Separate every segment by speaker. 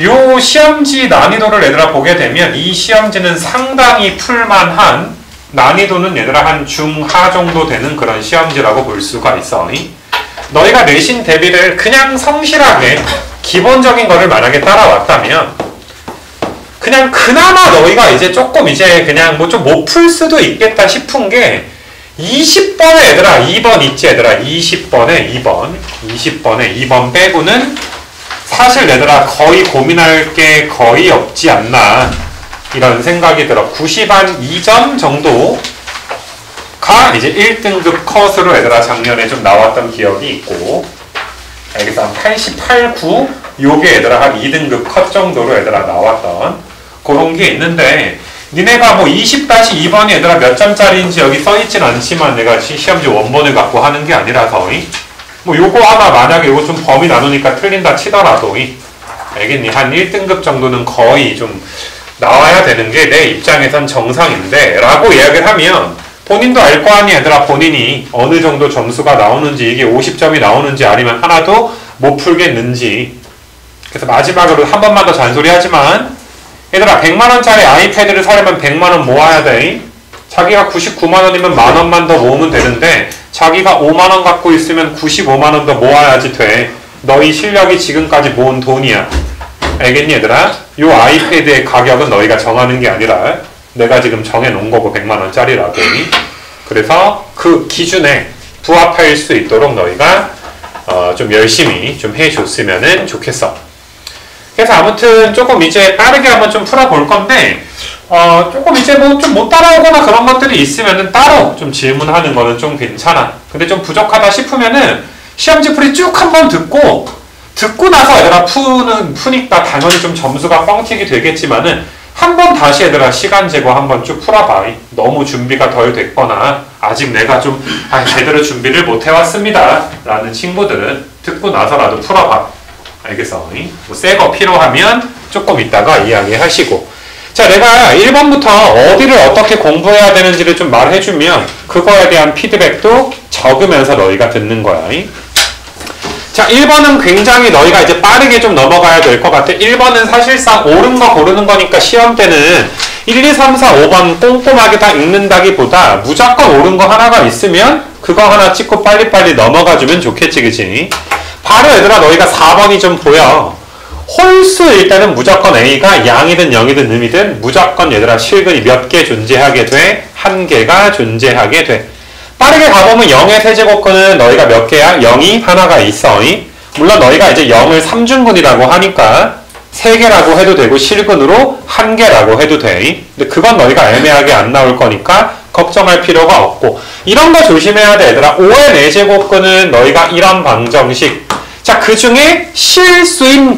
Speaker 1: 요 시험지 난이도를 얘들아 보게 되면 이 시험지는 상당히 풀만한 난이도는 얘들아 한 중하 정도 되는 그런 시험지라고 볼 수가 있어. 너희가 내신 대비를 그냥 성실하게 기본적인 거를 만약에 따라왔다면 그냥 그나마 너희가 이제 조금 이제 그냥 뭐 좀 못 풀 수도 있겠다 싶은 게 20번에 얘들아 2번 있지 얘들아 20번에 2번 빼고는 사실 얘들아 거의 고민할 게 거의 없지 않나 이런 생각이 들어. 90한 2점 정도가 이제 1등급 컷으로 얘들아 작년에 좀 나왔던 기억이 있고 알겠어? 한 88, 9 요게 얘들아 한 2등급 컷 정도로 얘들아 나왔던 그런 게 있는데 니네가 뭐 20-2번이 얘들아 몇 점짜리인지 여기 써있진 않지만 내가 시험지 원본을 갖고 하는 게 아니라서 뭐 요거 하나 만약에 요거 좀 범위 나누니까 틀린다 치더라도 알겠니? 한 1등급 정도는 거의 좀 나와야 되는 게 내 입장에선 정상인데 라고 이야기를 하면 본인도 알 거 아니 얘들아 본인이 어느 정도 점수가 나오는지 이게 50점이 나오는지 아니면 하나도 못 풀겠는지. 그래서 마지막으로 한 번만 더 잔소리 하지만 얘들아 100만원짜리 아이패드를 사려면 100만원 모아야 돼. 자기가 99만원이면 만원만 더 모으면 되는데 자기가 5만원 갖고 있으면 95만원 더 모아야지 돼. 너희 실력이 지금까지 모은 돈이야. 알겠니 얘들아? 요 아이패드의 가격은 너희가 정하는 게 아니라 내가 지금 정해놓은 거고 100만원짜리라고. 그래서 그 기준에 부합할 수 있도록 너희가 좀 열심히 좀 해줬으면 좋겠어. 그래서 아무튼 조금 이제 빠르게 한번 좀 풀어볼 건데 조금 이제 뭐 좀 못 따라오거나 그런 것들이 있으면은 따로 좀 질문하는 거는 좀 괜찮아. 근데 좀 부족하다 싶으면은 시험지 풀이 쭉 한번 듣고 나서 얘들아 푸니까 당연히 좀 점수가 뻥튀기 되겠지만은 한번 다시 얘들아 시간 재고 한번 쭉 풀어봐. 너무 준비가 덜 됐거나 아직 내가 좀 제대로 준비를 못 해왔습니다 라는 친구들은 듣고 나서라도 풀어봐. 알겠어? 뭐 새 거 필요하면 조금 이따가 이야기하시고. 자, 내가 1번부터 어디를 어떻게 공부해야 되는지를 좀 말해주면 그거에 대한 피드백도 적으면서 너희가 듣는 거야. 자, 1번은 굉장히 너희가 이제 빠르게 좀 넘어가야 될 것 같아. 1번은 사실상 옳은 거 고르는 거니까 시험 때는 1, 2, 3, 4, 5번 꼼꼼하게 다 읽는다기보다 무조건 옳은 거 하나가 있으면 그거 하나 찍고 빨리빨리 넘어가주면 좋겠지, 그치? 바로 얘들아 너희가 4번이 좀 보여. 홀수 일단은 무조건 A가 양이든 0이든 음이든 무조건 얘들아 실근이 몇 개 존재하게 돼? 한 개가 존재하게 돼. 빠르게 가보면 0의 세제곱근은 너희가 몇 개야? 0이 하나가 있어. 물론 너희가 이제 0을 3중근이라고 하니까 3개라고 해도 되고 실근으로 1개라고 해도 돼. 근데 그건 너희가 애매하게 안 나올 거니까 걱정할 필요가 없고. 이런 거 조심해야 돼 얘들아. 5의 4제곱근은 너희가 이런 방정식. 자, 그 중에 실수인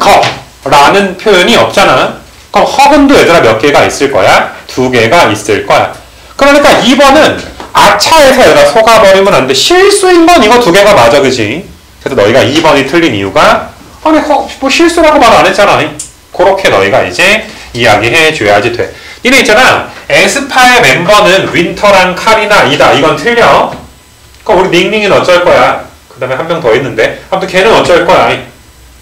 Speaker 1: 거라는 표현이 없잖아. 그럼 허근도 얘들아 몇 개가 있을 거야? 2개가 있을 거야. 그러니까 2번은 아차에서 얘들아 속아버리면 안 돼. 실수인 건 이거 2개가 맞아, 그지? 그래서 너희가 2번이 틀린 이유가 아니 뭐 실수라고 말 안 했잖아. 그렇게 너희가 이제 이야기해 줘야지 돼. 니네 있잖아. 에스파의 멤버는 윈터랑 카리나 이다. 이건 틀려. 그럼 우리 닝닝이는 어쩔 거야? 그 다음에 한 명 더 있는데 아무튼 걔는 어쩔 거야?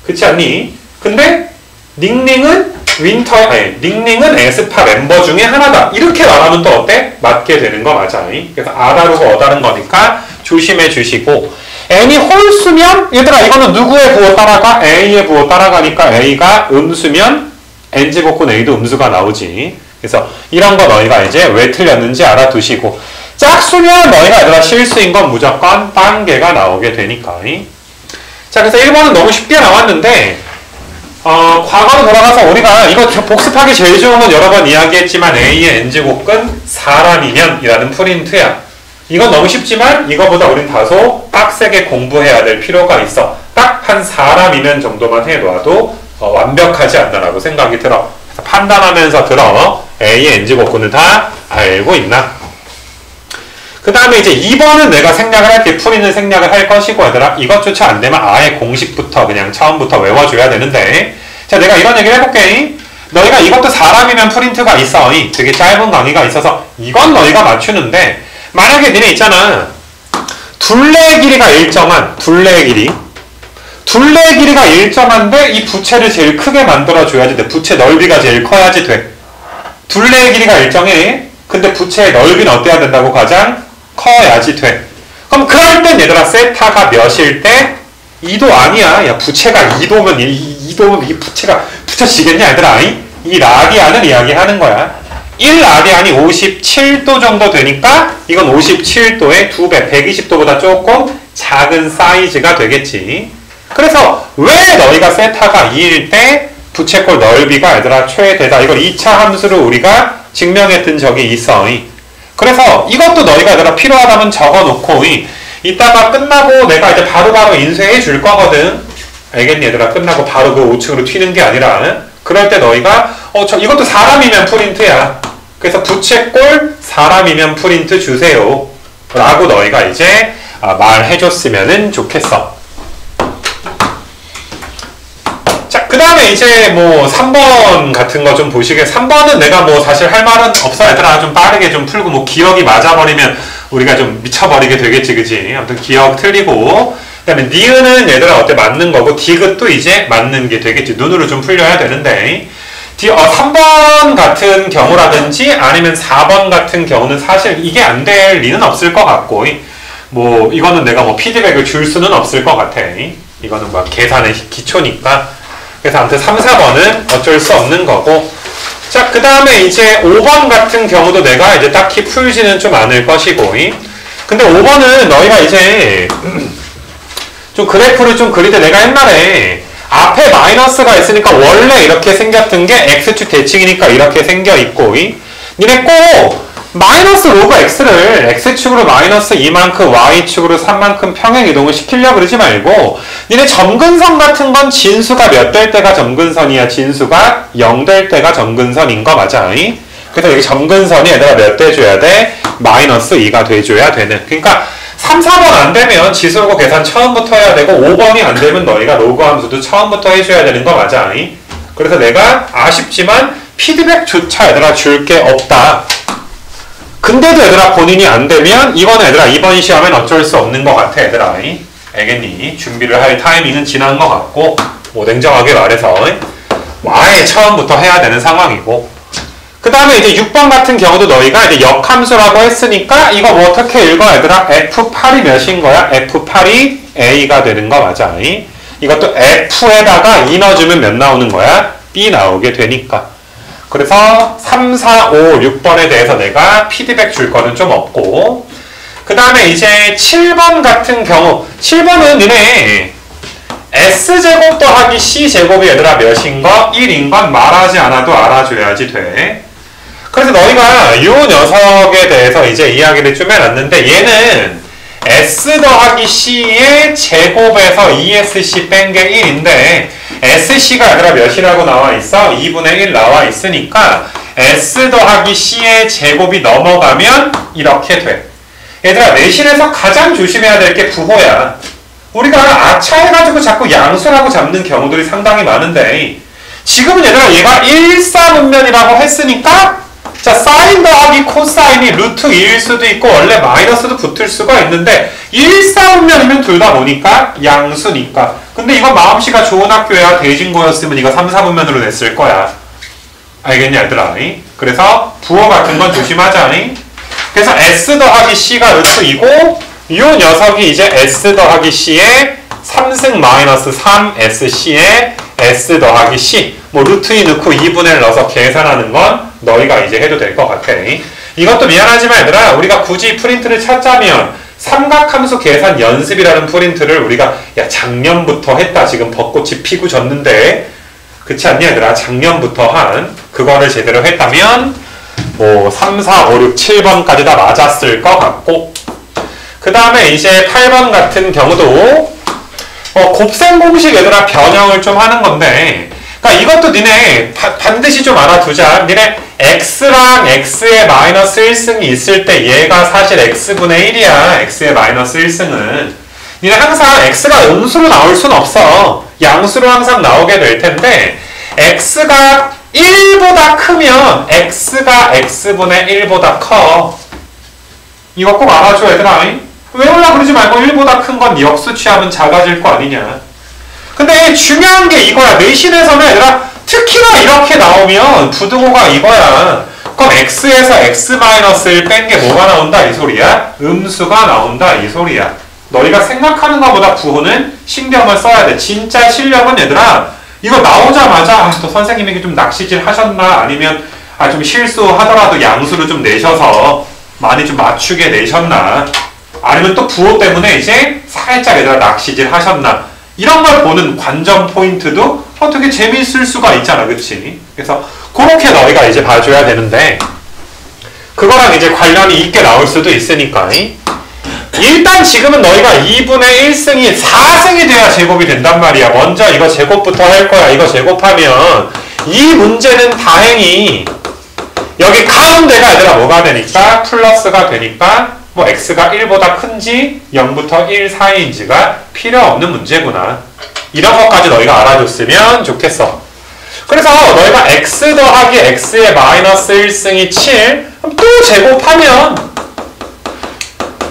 Speaker 1: 그렇지 않니? 근데 닝닝은 닝닝은 에스파 멤버 중에 하나다. 이렇게 말하면 또 어때? 맞게 되는 거 맞아. 그래서 아다르고 어다른 거니까 조심해 주시고. n이 홀수면 얘들아 이거는 누구의 부호 따라가? a의 부호 따라가니까 a가 음수면 n제곱근 a도 음수가 나오지. 그래서 이런 거 너희가 이제 왜 틀렸는지 알아두시고. 짝수면 너희가 얘들아 실수인 건 무조건 딴 개가 나오게 되니까. 자, 그래서 1번은 너무 쉽게 나왔는데 과거로 돌아가서 우리가 이거 복습하기 제일 좋은 건 여러 번 이야기했지만 A의 n제곱근 사람이면 이라는 프린트야. 이건 너무 쉽지만 이거보다 우린 다소 빡세게 공부해야 될 필요가 있어. 딱 한 사람이면 정도만 해놔도 완벽하지 않나라고 생각이 들어. 그래서 판단하면서 들어. A의 n제곱근을 다 알고 있나? 그 다음에 이제 2번은 내가 생략을 할게. 풀이는 생략을 할 것이고 얘들아 이것조차 안 되면 아예 공식부터 그냥 처음부터 외워줘야 되는데. 자, 내가 이런 얘기를 해볼게. 너희가 이것도 사람이면 프린트가 있어. 되게 짧은 강의가 있어서 이건 너희가 맞추는데 만약에 니네 있잖아. 둘레의 길이가 일정한 둘레의 길이 둘레의 길이가 일정한데 이 부채를 제일 크게 만들어줘야지 돼. 부채 넓이가 제일 커야지 돼. 둘레의 길이가 일정해. 근데 부채의 넓이는 어때야 된다고? 가장 커야지 돼. 그럼 그럴 땐 얘들아 세타가 몇일 때? 2도 아니야. 야 부채가 2도면 2도면 이 부채가 붙여지겠냐 얘들아? 이 라디안을 이야기하는 거야. 1라디안이 57도 정도 되니까 이건 57도의 2배, 120도보다 조금 작은 사이즈가 되겠지. 그래서 왜 너희가 세타가 2일 때 부채꼴 넓이가 얘들아 최대다. 이걸 2차 함수로 우리가 증명했던 적이 있어. 그래서 이것도 너희가 얘들아 필요하다면 적어놓고 이따가 끝나고 내가 이제 바로바로 인쇄해 줄 거거든. 알겠니 얘들아? 끝나고 바로 그 5층으로 튀는 게 아니라 그럴 때 너희가 이것도 사람이면 프린트야. 그래서 부채꼴 사람이면 프린트 주세요. 라고 너희가 이제 말해줬으면 좋겠어. 자, 그 다음에 이제 뭐 3번 같은 거 좀 보시게. 3번은 내가 뭐 사실 할 말은 없어. 얘들아 좀 빠르게 좀 풀고 뭐 기억이 맞아버리면 우리가 좀 미쳐버리게 되겠지, 그지? 아무튼 기억 틀리고. 그 다음에 니은은 얘들아 어때? 맞는 거고 디귿도 이제 맞는 게 되겠지. 눈으로 좀 풀려야 되는데 3번 같은 경우라든지 아니면 4번 같은 경우는 사실 이게 안 될 리는 없을 것 같고 뭐 이거는 내가 뭐 피드백을 줄 수는 없을 것 같아. 이거는 뭐 계산의 기초니까. 그래서 아무튼 3, 4번은 어쩔 수 없는 거고. 자, 그 다음에 이제 5번 같은 경우도 내가 이제 딱히 풀지는 좀 않을 것이고. 근데 5번은 너희가 이제 좀 그래프를 좀 그릴 때 내가 옛날에 앞에 마이너스가 있으니까 원래 이렇게 생겼던 게 x축 대칭이니까 이렇게 생겨 있고 니네 꼭 마이너스 로그 x를 x축으로 마이너스 2만큼 y축으로 3만큼 평행 이동을 시키려고 그러지 말고 니네 점근선 같은 건 진수가 몇 될 때가 점근선이야. 진수가 0 될 때가 점근선인 거 맞아. 그래서 여기 점근선이 얘들아 몇 대 줘야 돼? 마이너스 2가 돼줘야 되는. 그러니까 3, 4번 안 되면 지수로고 계산 처음부터 해야 되고 5번이 안 되면 너희가 로그 함수도 처음부터 해줘야 되는 거 맞아. 그래서 내가 아쉽지만 피드백조차 얘들아 줄 게 없다. 근데도 얘들아 본인이 안 되면 이거는 얘들아 이번 시험엔 어쩔 수 없는 것 같아. 얘들아 알겠니? 준비를 할 타이밍은 지난 것 같고 뭐 냉정하게 말해서 아예 처음부터 해야 되는 상황이고. 그 다음에 이제 6번 같은 경우도 너희가 이제 역함수라고 했으니까 이거 뭐 어떻게 읽어 얘들아? F8이 몇인 거야? F8이 A가 되는 거 맞아. 이것도 F에다가 2 넣어주면 몇 나오는 거야? B 나오게 되니까. 그래서 3, 4, 5, 6번에 대해서 내가 피드백 줄 거는 좀 없고. 그 다음에 이제 7번 같은 경우 7번은 니네 S제곱 더하기 C제곱이 얘들아 몇인 거? 1인 건 말하지 않아도 알아줘야지 돼. 그래서 너희가 이 녀석에 대해서 이제 이야기를 좀 해놨는데 얘는 S 더하기 C의 제곱에서 ESC 뺀 게 1인데 SC가 얘들아 몇이라고 나와 있어? 2분의 1 나와 있으니까 S 더하기 C의 제곱이 넘어가면 이렇게 돼. 얘들아 내신에서 가장 조심해야 될 게 부호야. 우리가 아차해가지고 자꾸 양수라고 잡는 경우들이 상당히 많은데 지금은 얘들아 얘가 일사분면이라고 했으니까 자 사인 더하기 코사인이 루트 2일 수도 있고 원래 마이너스도 붙을 수가 있는데 일사분면이면 둘 다 뭐니까? 양수니까. 근데 이건 마음씨가 좋은 학교야. 대진고였으면 이거 3, 4분면으로 냈을 거야. 알겠니 얘들아? 그래서 부호 같은 건 조심하자. 그래서 S 더하기 C가 루트 2고 이 녀석이 이제 S 더하기 C의 3승 마이너스 3SC의 S 더하기 C 뭐 루트 2 넣고 2분의 1 넣어서 계산하는 건 너희가 이제 해도 될 것 같아. 이것도 미안하지만 얘들아 우리가 굳이 프린트를 찾자면 삼각함수 계산 연습이라는 프린트를 우리가 야 작년부터 했다. 지금 벚꽃이 피고 졌는데 그렇지 않니 얘들아? 작년부터 한 그거를 제대로 했다면 뭐 3, 4, 5, 6, 7번까지 다 맞았을 것 같고 그 다음에 이제 8번 같은 경우도 곱셈 공식 얘들아 변형을 좀 하는 건데 그러니까 이것도 니네 반드시 좀 알아두자. 니네 x랑 x의 마이너스 1승이 있을 때 얘가 사실 x분의 1이야. x의 마이너스 1승은 니네 항상 x가 음수로 나올 순 없어. 양수로 항상 나오게 될 텐데 x가 1보다 크면 x가 x분의 1보다 커. 이거 꼭 알아줘 얘들아. 외우려고 그러지 말고 1보다 큰 건 역수 취하면 작아질 거 아니냐. 근데 중요한 게 이거야. 내신에서는 얘들아 특히나 이렇게 나오면 부등호가 이거야. 그럼 x에서 x-를 뺀 게 뭐가 나온다 이 소리야? 음수가 나온다 이 소리야. 너희가 생각하는 것보다 부호는 신경을 써야 돼. 진짜 실력은 얘들아 이거 나오자마자 또 선생님에게 좀 낚시질 하셨나 아니면 좀 실수하더라도 양수를 좀 내셔서 많이 좀 맞추게 내셨나 아니면 또 부호 때문에 이제 살짝 얘들아 낚시질 하셨나 이런 걸 보는 관전 포인트도 되게 재미있을 수가 있잖아. 그치? 그래서 그렇게 너희가 이제 봐줘야 되는데 그거랑 이제 관련이 있게 나올 수도 있으니까 일단 지금은 너희가 2분의 1승이 4승이 돼야 제곱이 된단 말이야. 먼저 이거 제곱부터 할 거야. 이거 제곱하면 이 문제는 다행히 여기 가운데가 얘들아 뭐가 되니까 플러스가 되니까 뭐 x가 1보다 큰지 0부터 1 사이인지가 필요 없는 문제구나. 이런 것까지 너희가 알아줬으면 좋겠어. 그래서 너희가 x 더하기 x의 마이너스 1승이 7 그럼 또 제곱하면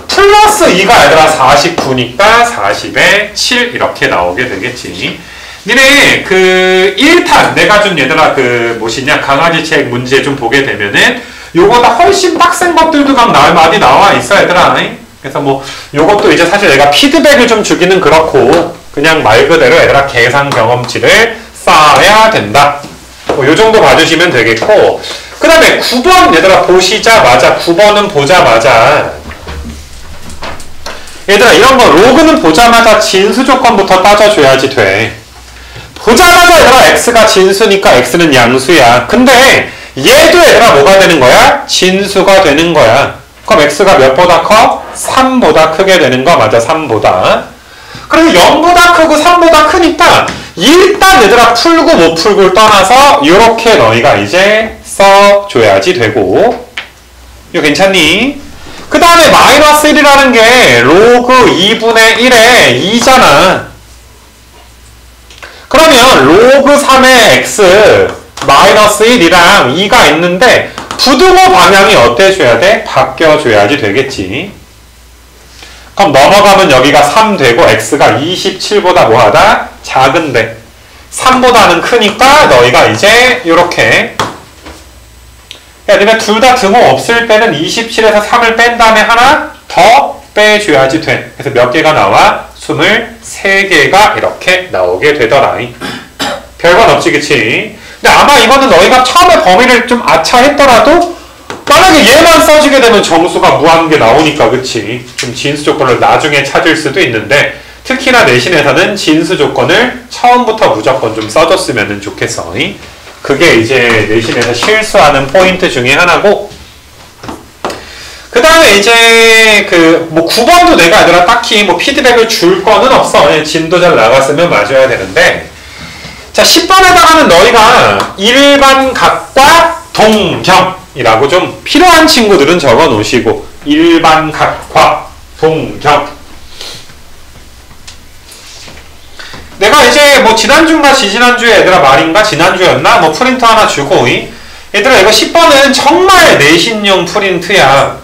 Speaker 1: 플러스 2가 얘들아 49니까 40에 7 이렇게 나오게 되겠지. 니네 그 1탄 내가 준 얘들아 그 뭐시냐 강아지 책 문제 좀 보게 되면은 요거보다 훨씬 빡센 것들도 막 많이 나와 있어 얘들아. 그래서 뭐 요것도 이제 사실 내가 피드백을 좀 주기는 그렇고 그냥 말 그대로 얘들아 계산 경험치를 쌓아야 된다. 뭐 요 정도 봐주시면 되겠고 그 다음에 9번 얘들아 보시자마자 9번은 보자마자 얘들아 이런 거 로그는 보자마자 진수 조건부터 따져줘야지 돼. 보자마자 얘들아 x가 진수니까 x는 양수야. 근데 얘도 얘들아 뭐가 되는 거야? 진수가 되는 거야. 그럼 x가 몇보다 커? 3보다 크게 되는 거 맞아. 3보다. 그래서 0보다 크고 3보다 크니까 일단 얘들아 풀고 못 풀고를 떠나서 이렇게 너희가 이제 써줘야지 되고 이거 괜찮니? 그 다음에 마이너스 1이라는 게 로그 2분의 1에 2잖아. 그러면 로그 3의 x 마이너스 1이랑 2가 있는데 부등호 방향이 어때줘야 돼? 바뀌어줘야지 되겠지. 그럼 넘어가면 여기가 3 되고 x가 27보다 뭐하다? 작은데 3보다는 크니까 너희가 이제 이렇게 니네 둘 다 등호 없을 때는 27에서 3을 뺀 다음에 하나 더 빼줘야지 돼. 그래서 몇 개가 나와? 23개가 이렇게 나오게 되더라. 별건 없지 그치? 근데 아마 이거는 너희가 처음에 범위를 좀 아차했더라도 만약에 얘만 써지게 되면 정수가 무한개 나오니까 그치? 좀 진수 조건을 나중에 찾을 수도 있는데 특히나 내신에서는 진수 조건을 처음부터 무조건 좀 써줬으면 좋겠어. 그게 이제 내신에서 실수하는 포인트 중에 하나고 그 다음에 이제 그 뭐 9번도 내가 얘들아 딱히 뭐 피드백을 줄 거는 없어. 진도 잘 나갔으면 맞아야 되는데 자 10번에다가는 너희가 일반각과 동경이라고 좀 필요한 친구들은 적어 놓으시고 일반각과 동경 내가 이제 뭐 지난주인가 지지난주에 얘들아 말인가 지난주였나 뭐 프린트 하나 주고 얘들아 이거 10번은 정말 내신용 프린트야.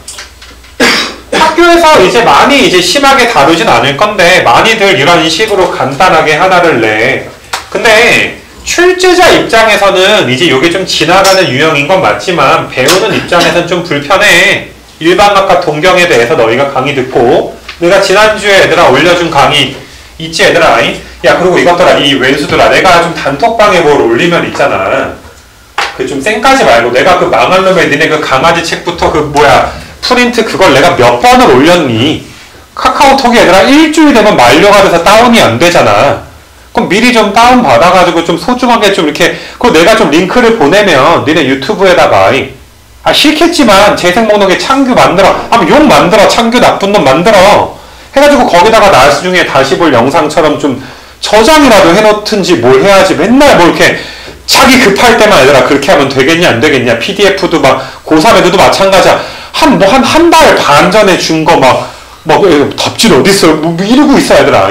Speaker 1: 학교에서 이제 많이 이제 심하게 다루진 않을 건데 많이들 이런 식으로 간단하게 하나를 내. 근데 출제자 입장에서는 이제 이게 좀 지나가는 유형인 건 맞지만 배우는 입장에서는 좀 불편해. 일반학과 동경에 대해서 너희가 강의 듣고 내가 지난주에 얘들아 올려준 강의 있지 얘들아. 야 그리고 이것들아 이 왼수들아 내가 좀 단톡방에 뭘 올리면 있잖아. 그 좀 쌩까지 말고 내가 그 망할 놈의 니네 그 강아지 책부터 그 뭐야 프린트 그걸 내가 몇 번을 올렸니? 카카오톡이 얘들아 일주일 되면 만료가 돼서 다운이 안 되잖아. 그럼 미리 좀 다운 받아가지고 좀 소중하게 좀 이렇게 그 내가 좀 링크를 보내면 니네 유튜브에다가 싫겠지만 재생 목록에 창규 만들어 하면 욕 만들어 창규 나쁜 놈 만들어 해가지고 거기다가 나중에 다시 볼 영상처럼 좀 저장이라도 해놓든지 뭘 해야지 맨날 뭐 이렇게 자기 급할 때만 얘들아 그렇게 하면 되겠냐 안 되겠냐. PDF도 막 고3 애들도 마찬가지야. 한 달 반 전에 준 거 막 덥질 어딨어 뭐 이러고 있어 얘들아.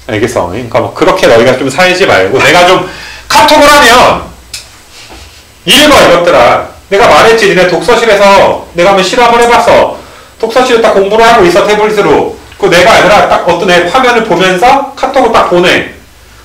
Speaker 1: 알겠어. 그러니까 뭐 그렇게 너희가 좀 살지 말고 내가 좀 카톡을 하면 읽어 이것들아. 내가 말했지 니네 독서실에서 내가 한번 실험을 해봤어. 독서실에 딱 공부를 하고 있어 태블릿으로. 그 내가 얘들아 딱 어떤 애 화면을 보면서 카톡을 딱 보내.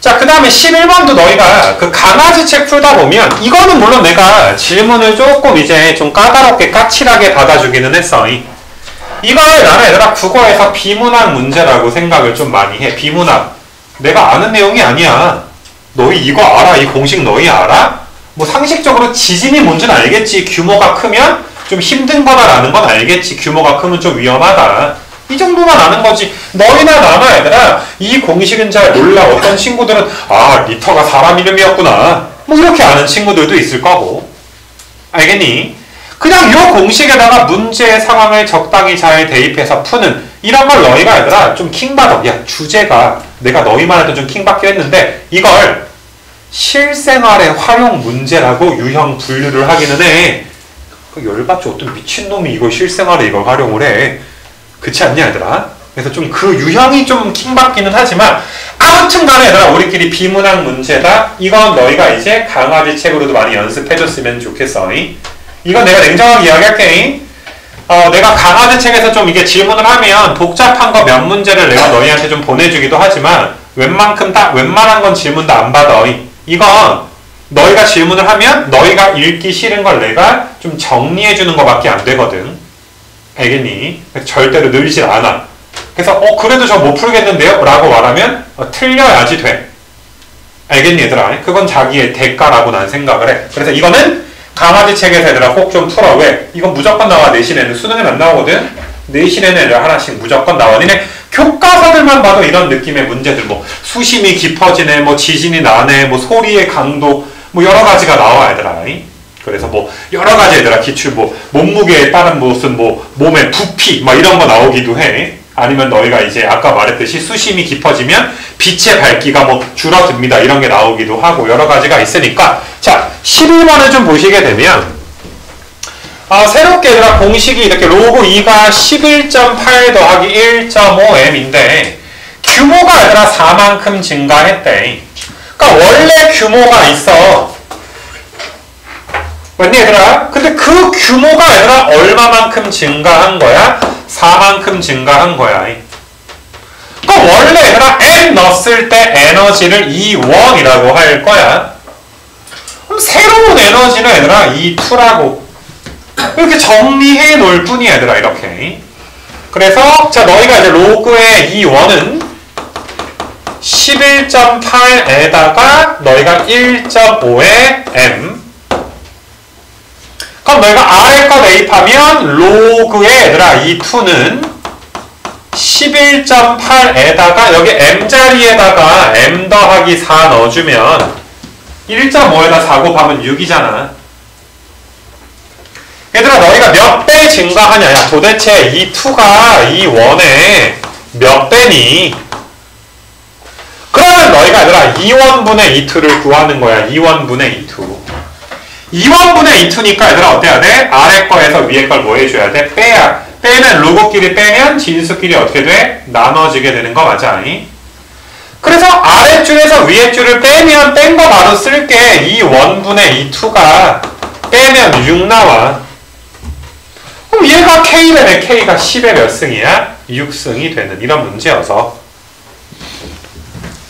Speaker 1: 자, 그 다음에 11번도 너희가 그 강아지 책 풀다 보면 이거는 물론 내가 질문을 조금 이제 좀 까다롭게 까칠하게 받아주기는 했어. 이걸 나는 얘들아 국어에서 비문학 문제라고 생각을 좀 많이 해. 비문학. 내가 아는 내용이 아니야. 너희 이거 알아? 이 공식 너희 알아? 뭐 상식적으로 지진이 뭔지는 알겠지. 규모가 크면 좀 힘든 거다라는 건 알겠지. 규모가 크면 좀 위험하다. 이 정도만 아는 거지. 너희나 나나 얘들아 이 공식은 잘 몰라. 어떤 친구들은 아 리터가 사람 이름이었구나. 뭐 이렇게 아는 친구들도 있을 거고. 알겠니? 그냥 이 공식에다가 문제의 상황을 적당히 잘 대입해서 푸는 이런 걸 너희가 얘들아 좀 킹받아. 야 주제가 내가 너희만 해도 좀 킹받게 했는데 이걸 실생활의 활용 문제라고 유형 분류를 하기는 해. 그 열받지 어떤 미친놈이 이걸 실생활에 이걸 활용을 해. 그렇지 않냐 얘들아? 그래서 좀 그 유형이 좀 킹받기는 하지만 아무튼 간에 얘들아 우리끼리 비문학 문제다. 이건 너희가 이제 강아지 책으로도 많이 연습해줬으면 좋겠어. 이건 내가 냉정하게 이야기할게. 내가 강아지 책에서 좀 이게 질문을 하면 복잡한 거 몇 문제를 내가 너희한테 좀 보내주기도 하지만 웬만한 건 질문도 안 받아. 이건 너희가 질문을 하면 너희가 읽기 싫은 걸 내가 좀 정리해주는 것밖에 안 되거든. 알겠니? 절대로 늘질 않아. 그래서 그래도 저 못 풀겠는데요? 라고 말하면 틀려야지 돼. 알겠니 얘들아? 그건 자기의 대가라고 난 생각을 해. 그래서 이거는 강아지 책에서 얘들아 꼭 좀 풀어. 왜? 이건 무조건 나와. 내신에는. 수능엔 안 나오거든? 내신에는 얘들아 하나씩 무조건 나와. 니네 교과서들만 봐도 이런 느낌의 문제들 뭐 수심이 깊어지네, 뭐 지진이 나네, 뭐 소리의 강도 뭐 여러 가지가 나와 얘들아. 그래서 뭐 여러 가지 얘들아 기출 뭐 몸무게에 따른 무슨 뭐 몸의 부피 막 이런 거 나오기도 해. 아니면 너희가 이제 아까 말했듯이 수심이 깊어지면 빛의 밝기가 뭐 줄어듭니다. 이런 게 나오기도 하고 여러 가지가 있으니까 자 11번을 좀 보시게 되면 새롭게 얘들아 공식이 이렇게 로그 2가 11.8 더하기 1.5m인데 규모가 얘들아 4만큼 증가했대. 그러니까 원래 규모가 있어. 맞니 얘들아? 근데 그 규모가 얘들아 얼마만큼 증가한 거야? 4만큼 증가한 거야. 그러니까 원래 얘들아 n 넣었을 때 에너지를 E1이라고 할 거야. 그럼 새로운 에너지는 얘들아 E2라고 이렇게 정리해 놓을 뿐이야 얘들아 이렇게. 그래서 자 너희가 이제 로그의 E1은 11.8에다가 너희가 1.5의 m 그럼 너희가 아래 거 대입하면 로그의 얘들아 E2는 11.8에다가 여기 m자리에다가 m 더하기 4 넣어주면 1.5에다 4 곱하면 6이잖아. 얘들아 너희가 몇 배 증가하냐. 야 도대체 E2가 E1의 몇 배니? 그러면 너희가 얘들아 E1분의 E2를 구하는 거야. E1분의 E2. 2원분의 2니까 얘들아 어때야 돼? 아래 거에서 위에 걸 뭐 해줘야 돼? 빼야. 빼면 로그끼리 빼면 진수끼리 어떻게 돼? 나눠지게 되는 거 맞아? 그래서 아랫줄에서 위에 줄을 빼면 뺀 거 바로 쓸게. 2원분의 2가 빼면 6 나와. 그럼 얘가 K래네. K가 10의 몇 승이야? 6승이 되는 이런 문제여서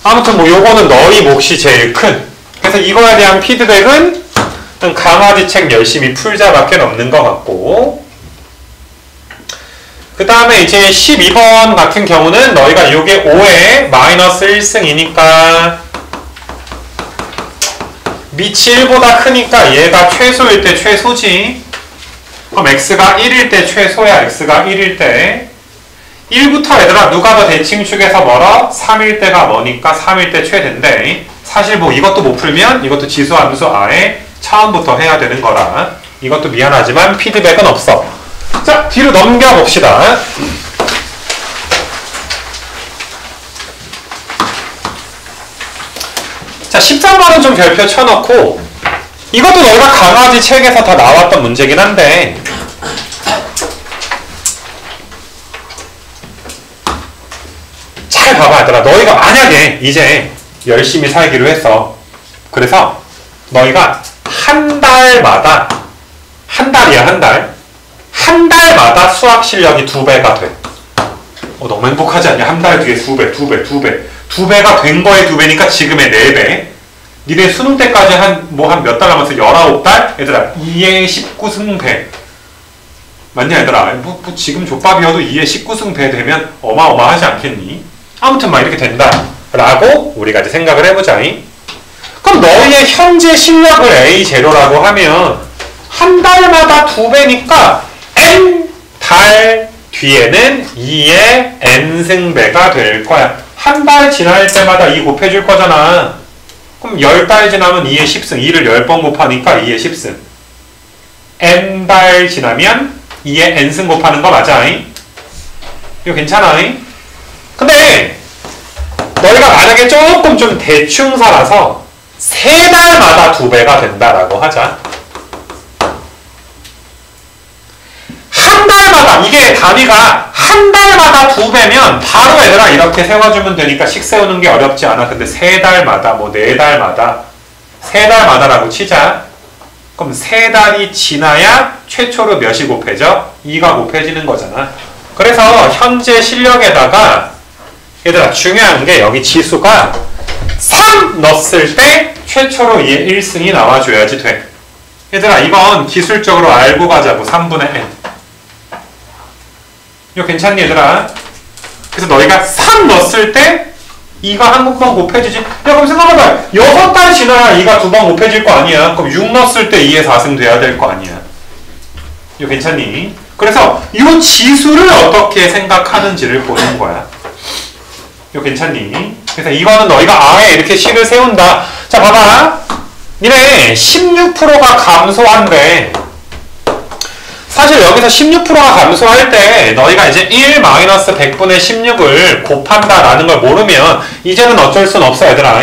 Speaker 1: 아무튼 뭐 요거는 너희 몫이 제일 큰. 그래서 이거에 대한 피드백은 강아지 책 열심히 풀자밖에 없는 것 같고 그 다음에 이제 12번 같은 경우는 너희가 요게 5에 마이너스 1승이니까 밑이 1보다 크니까 얘가 최소일 때 최소지. 그럼 x가 1일 때 최소야. x가 1일 때 1부터 얘들아 누가 더 대칭축에서 멀어? 3일 때가 뭐니까 3일 때 최대인데 사실 뭐 이것도 못 풀면 이것도 지수함수 아래 처음부터 해야 되는 거라 이것도 미안하지만 피드백은 없어. 자 뒤로 넘겨봅시다. 자 13번은 좀 별표 쳐놓고 이것도 너희가 강아지 책에서 다 나왔던 문제긴 한데 잘 봐봐 얘들아. 너희가 만약에 이제 열심히 살기로 했어. 그래서 너희가 한 달마다 한 달이야 한 달마다 수학 실력이 2배가 돼. 너무 행복하지 않냐? 한 달 뒤에 2배 2배가 된 거의 2배니까 지금의 4배. 니네 수능 때까지 한 몇 달 남았어? 19달? 얘들아, 2의 19승배. 맞냐, 얘들아? 지금 족밥이어도 2의 19승배 되면 어마어마하지 않겠니? 아무튼 막 이렇게 된다. 라고 우리가 이제 생각을 해보자. 그럼 너희의 현재 실력을 A0라고 하면 한 달마다 2배니까 N달 뒤에는 2의 N승배가 될 거야. 한 달 지날 때마다 2 곱해줄 거잖아. 그럼 10달 지나면 2의 10승. 2를 10번 곱하니까 2의 10승. N달 지나면 2의 N승 곱하는 거 맞아? 이거 괜찮아? 근데 너희가 만약에 조금 좀 대충 살아서 3달마다 2배가 된다라고 하자. 한 달마다, 이게 단위가 한 달마다 2배면 바로 얘들아 이렇게 세워주면 되니까 식 세우는 게 어렵지 않아. 근데 3달마다, 4달마다, 3달마다라고 치자. 그럼 3달이 지나야 최초로 몇이 곱해져? 2가 곱해지는 거잖아. 그래서 현재 실력에다가 얘들아 중요한 게 여기 지수가 3 넣었을 때 최초로 2의 1승이 나와줘야지 돼. 얘들아 이건 기술적으로 알고 가자고. 3분의 n. 이거 괜찮니 얘들아? 그래서 너희가 3 넣었을 때 2가 한 번 곱해지지. 야 그럼 생각해봐. 6달 지나야 2가 2번 곱해질 거 아니야. 그럼 6 넣었을 때 2의 4승 돼야 될 거 아니야. 이거 괜찮니? 그래서 이 지수를 어떻게 생각하는지를 보는 거야. 이거 괜찮니? 그래서 이거는 너희가 아예 이렇게 식을 세운다. 자 봐봐. 니네 16%가 감소한대. 사실 여기서 16%가 감소할 때 너희가 이제 1-100분의 16을 곱한다라는 걸 모르면 이제는 어쩔 순 없어 얘들아.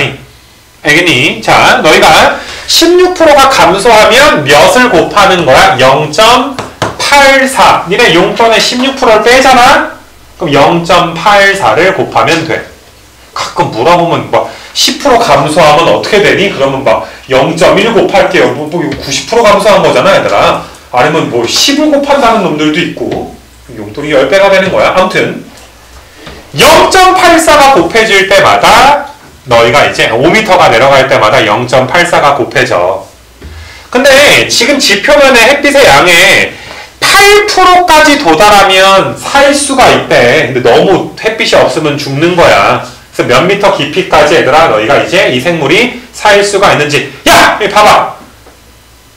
Speaker 1: 알겠니? 자 너희가 16%가 감소하면 몇을 곱하는 거야? 0.84. 니네 용돈에 16%를 빼잖아? 그럼 0.84를 곱하면 돼. 가끔 물어보면 막 10% 감소하면 어떻게 되니? 그러면 막 0.1 곱할게요. 90% 감소한 거잖아 얘들아. 아니면 10을 곱한다는 놈들도 있고 용돈이 10배가 되는 거야. 아무튼 0.84가 곱해질 때마다 너희가 이제 5m가 내려갈 때마다 0.84가 곱해져. 근데 지금 지표면에 햇빛의 양에 8%까지 도달하면 살 수가 있대. 근데 너무 햇빛이 없으면 죽는 거야. 그래서 몇 미터 깊이까지 얘들아 너희가 이제 이 생물이 살 수가 있는지. 야! 여기 봐봐.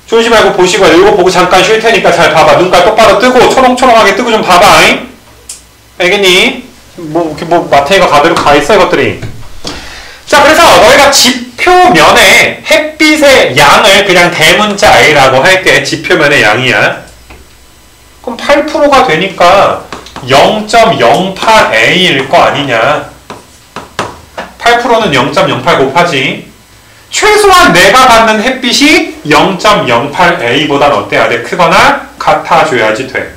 Speaker 1: 졸지 말고 보시고 이거 보고 잠깐 쉴 테니까 잘 봐봐. 눈깔 똑바로 뜨고 초롱초롱하게 뜨고 좀 봐봐. 알겠니? 마태이가 가대로 가 있어 이것들이. 자 그래서 너희가 지표면에 햇빛의 양을 그냥 대문자 A라고 할게. 지표면의 양이야. 그럼 8%가 되니까 0.08A일 거 아니냐. 8%는 0.08 곱하지. 최소한 내가 받는 햇빛이 0.08A보단 어때야 돼? 크거나 같아줘야지 돼.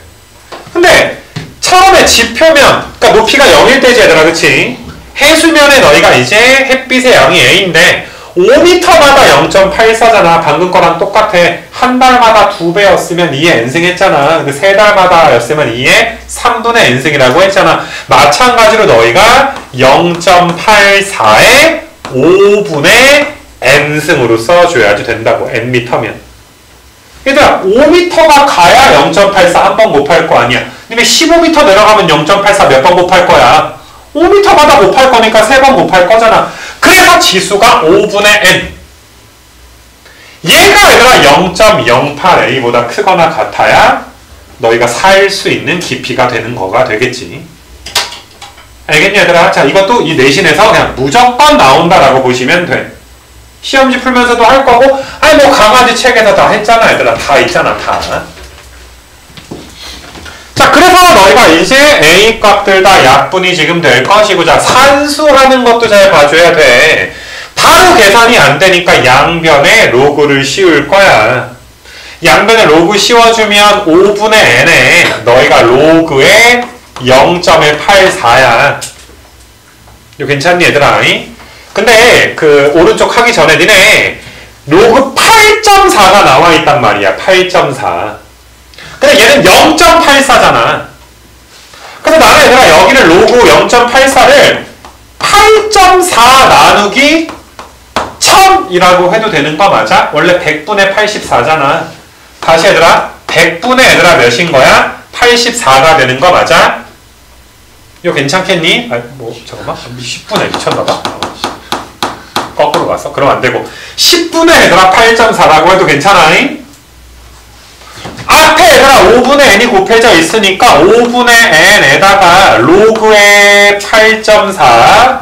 Speaker 1: 근데 처음에 지표면, 그러니까 높이가 0일 때지 얘들아, 그치? 해수면에 너희가 이제 햇빛의 양이 A인데 5m마다 0.84잖아. 방금 거랑 똑같아. 한 달마다 2배였으면 2의 n승 했잖아. 근데 3달마다 였으면 2의 3분의 n승이라고 했잖아. 마찬가지로 너희가 0.84에 5분의 n승으로 써줘야지 된다고. nm면. 얘들아 5m가 가야 0.84 한 번 곱할 거 아니야. 근데 15m 내려가면 0.84 몇 번 곱할 거야. 5m마다 곱할 거니까 3번 곱할 거잖아. 그래서 지수가 5분의 n. 얘가 얘들아 0.08a보다 크거나 같아야 너희가 살 수 있는 깊이가 되는 거가 되겠지. 알겠니 얘들아? 자 이것도 이 내신에서 그냥 무조건 나온다라고 보시면 돼. 시험지 풀면서도 할 거고, 아니 뭐 강아지 책에서 다 했잖아 얘들아. 다 있잖아 다. 자 그래서 너희가 이제 A 값들 다 약분이 지금 될 것이고, 자 산수하는 것도 잘 봐줘야 돼. 바로 계산이 안 되니까 양변에 로그를 씌울 거야. 양변에 로그 씌워주면 5분의 n에 너희가 로그에 0.84야. 이거 괜찮니 얘들아? 근데 그 오른쪽 하기 전에 니네 로그 8.4가 나와 있단 말이야. 8.4. 근데 얘는 0.84잖아. 그래서 나는 얘들아 여기를 로그 0.84를 8.4 나누기 1000이라고 해도 되는 거 맞아? 원래 100분의 84잖아. 다시 얘들아, 100분의 얘들아 몇인 거야? 84가 되는 거 맞아? 이거 괜찮겠니? 아, 뭐 잠깐만, 10분의 미쳤나봐. 거꾸로 갔어? 그럼 안 되고 10분의 얘들아 8.4라고 해도 괜찮아잉? 앞에 얘들아 5분의 n이 곱해져 있으니까 5분의 n에다가 로그의 8.4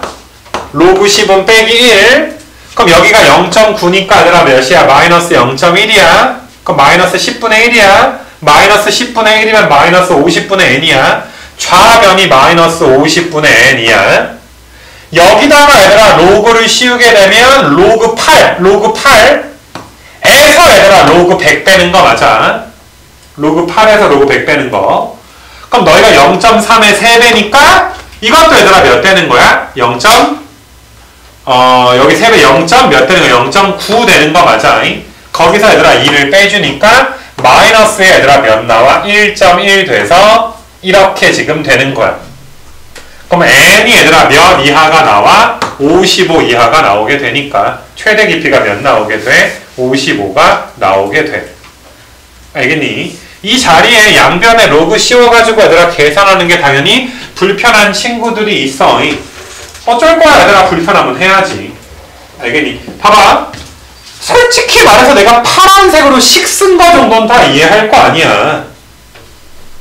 Speaker 1: 로그 10은 빼기 1 그럼 여기가 0.9니까 얘들아 몇이야? 마이너스 0.1이야 그럼 마이너스 10분의 1이야 마이너스 10분의 1이면 마이너스 50분의 n이야 좌변이 마이너스 50분의 n이야 여기다가 얘들아 로그를 씌우게 되면 로그 8에서 얘들아 로그 100 빼는 거 맞아? 로그 8에서 로그 100 빼는 거 그럼 너희가 0.3의 3배니까 이것도 얘들아 몇 되는 거야? 0. 여기 3배 0. 몇 되는 거야? 0.9 되는 거 맞아? 거기서 얘들아 2를 빼주니까 마이너스에 얘들아 몇 나와? 1.1 돼서 이렇게 지금 되는 거야 그럼 n이 얘들아 몇 이하가 나와? 55 이하가 나오게 되니까 최대 깊이가 몇 나오게 돼? 55가 나오게 돼. 알겠니? 이 자리에 양변에 로그 씌워가지고 얘들아 계산하는 게 당연히 불편한 친구들이 있어. 어쩔 거야 얘들아 불편하면 해야지. 알겠니? 봐봐. 솔직히 말해서 내가 파란색으로 식 쓴 거 정도는 다 이해할 거 아니야.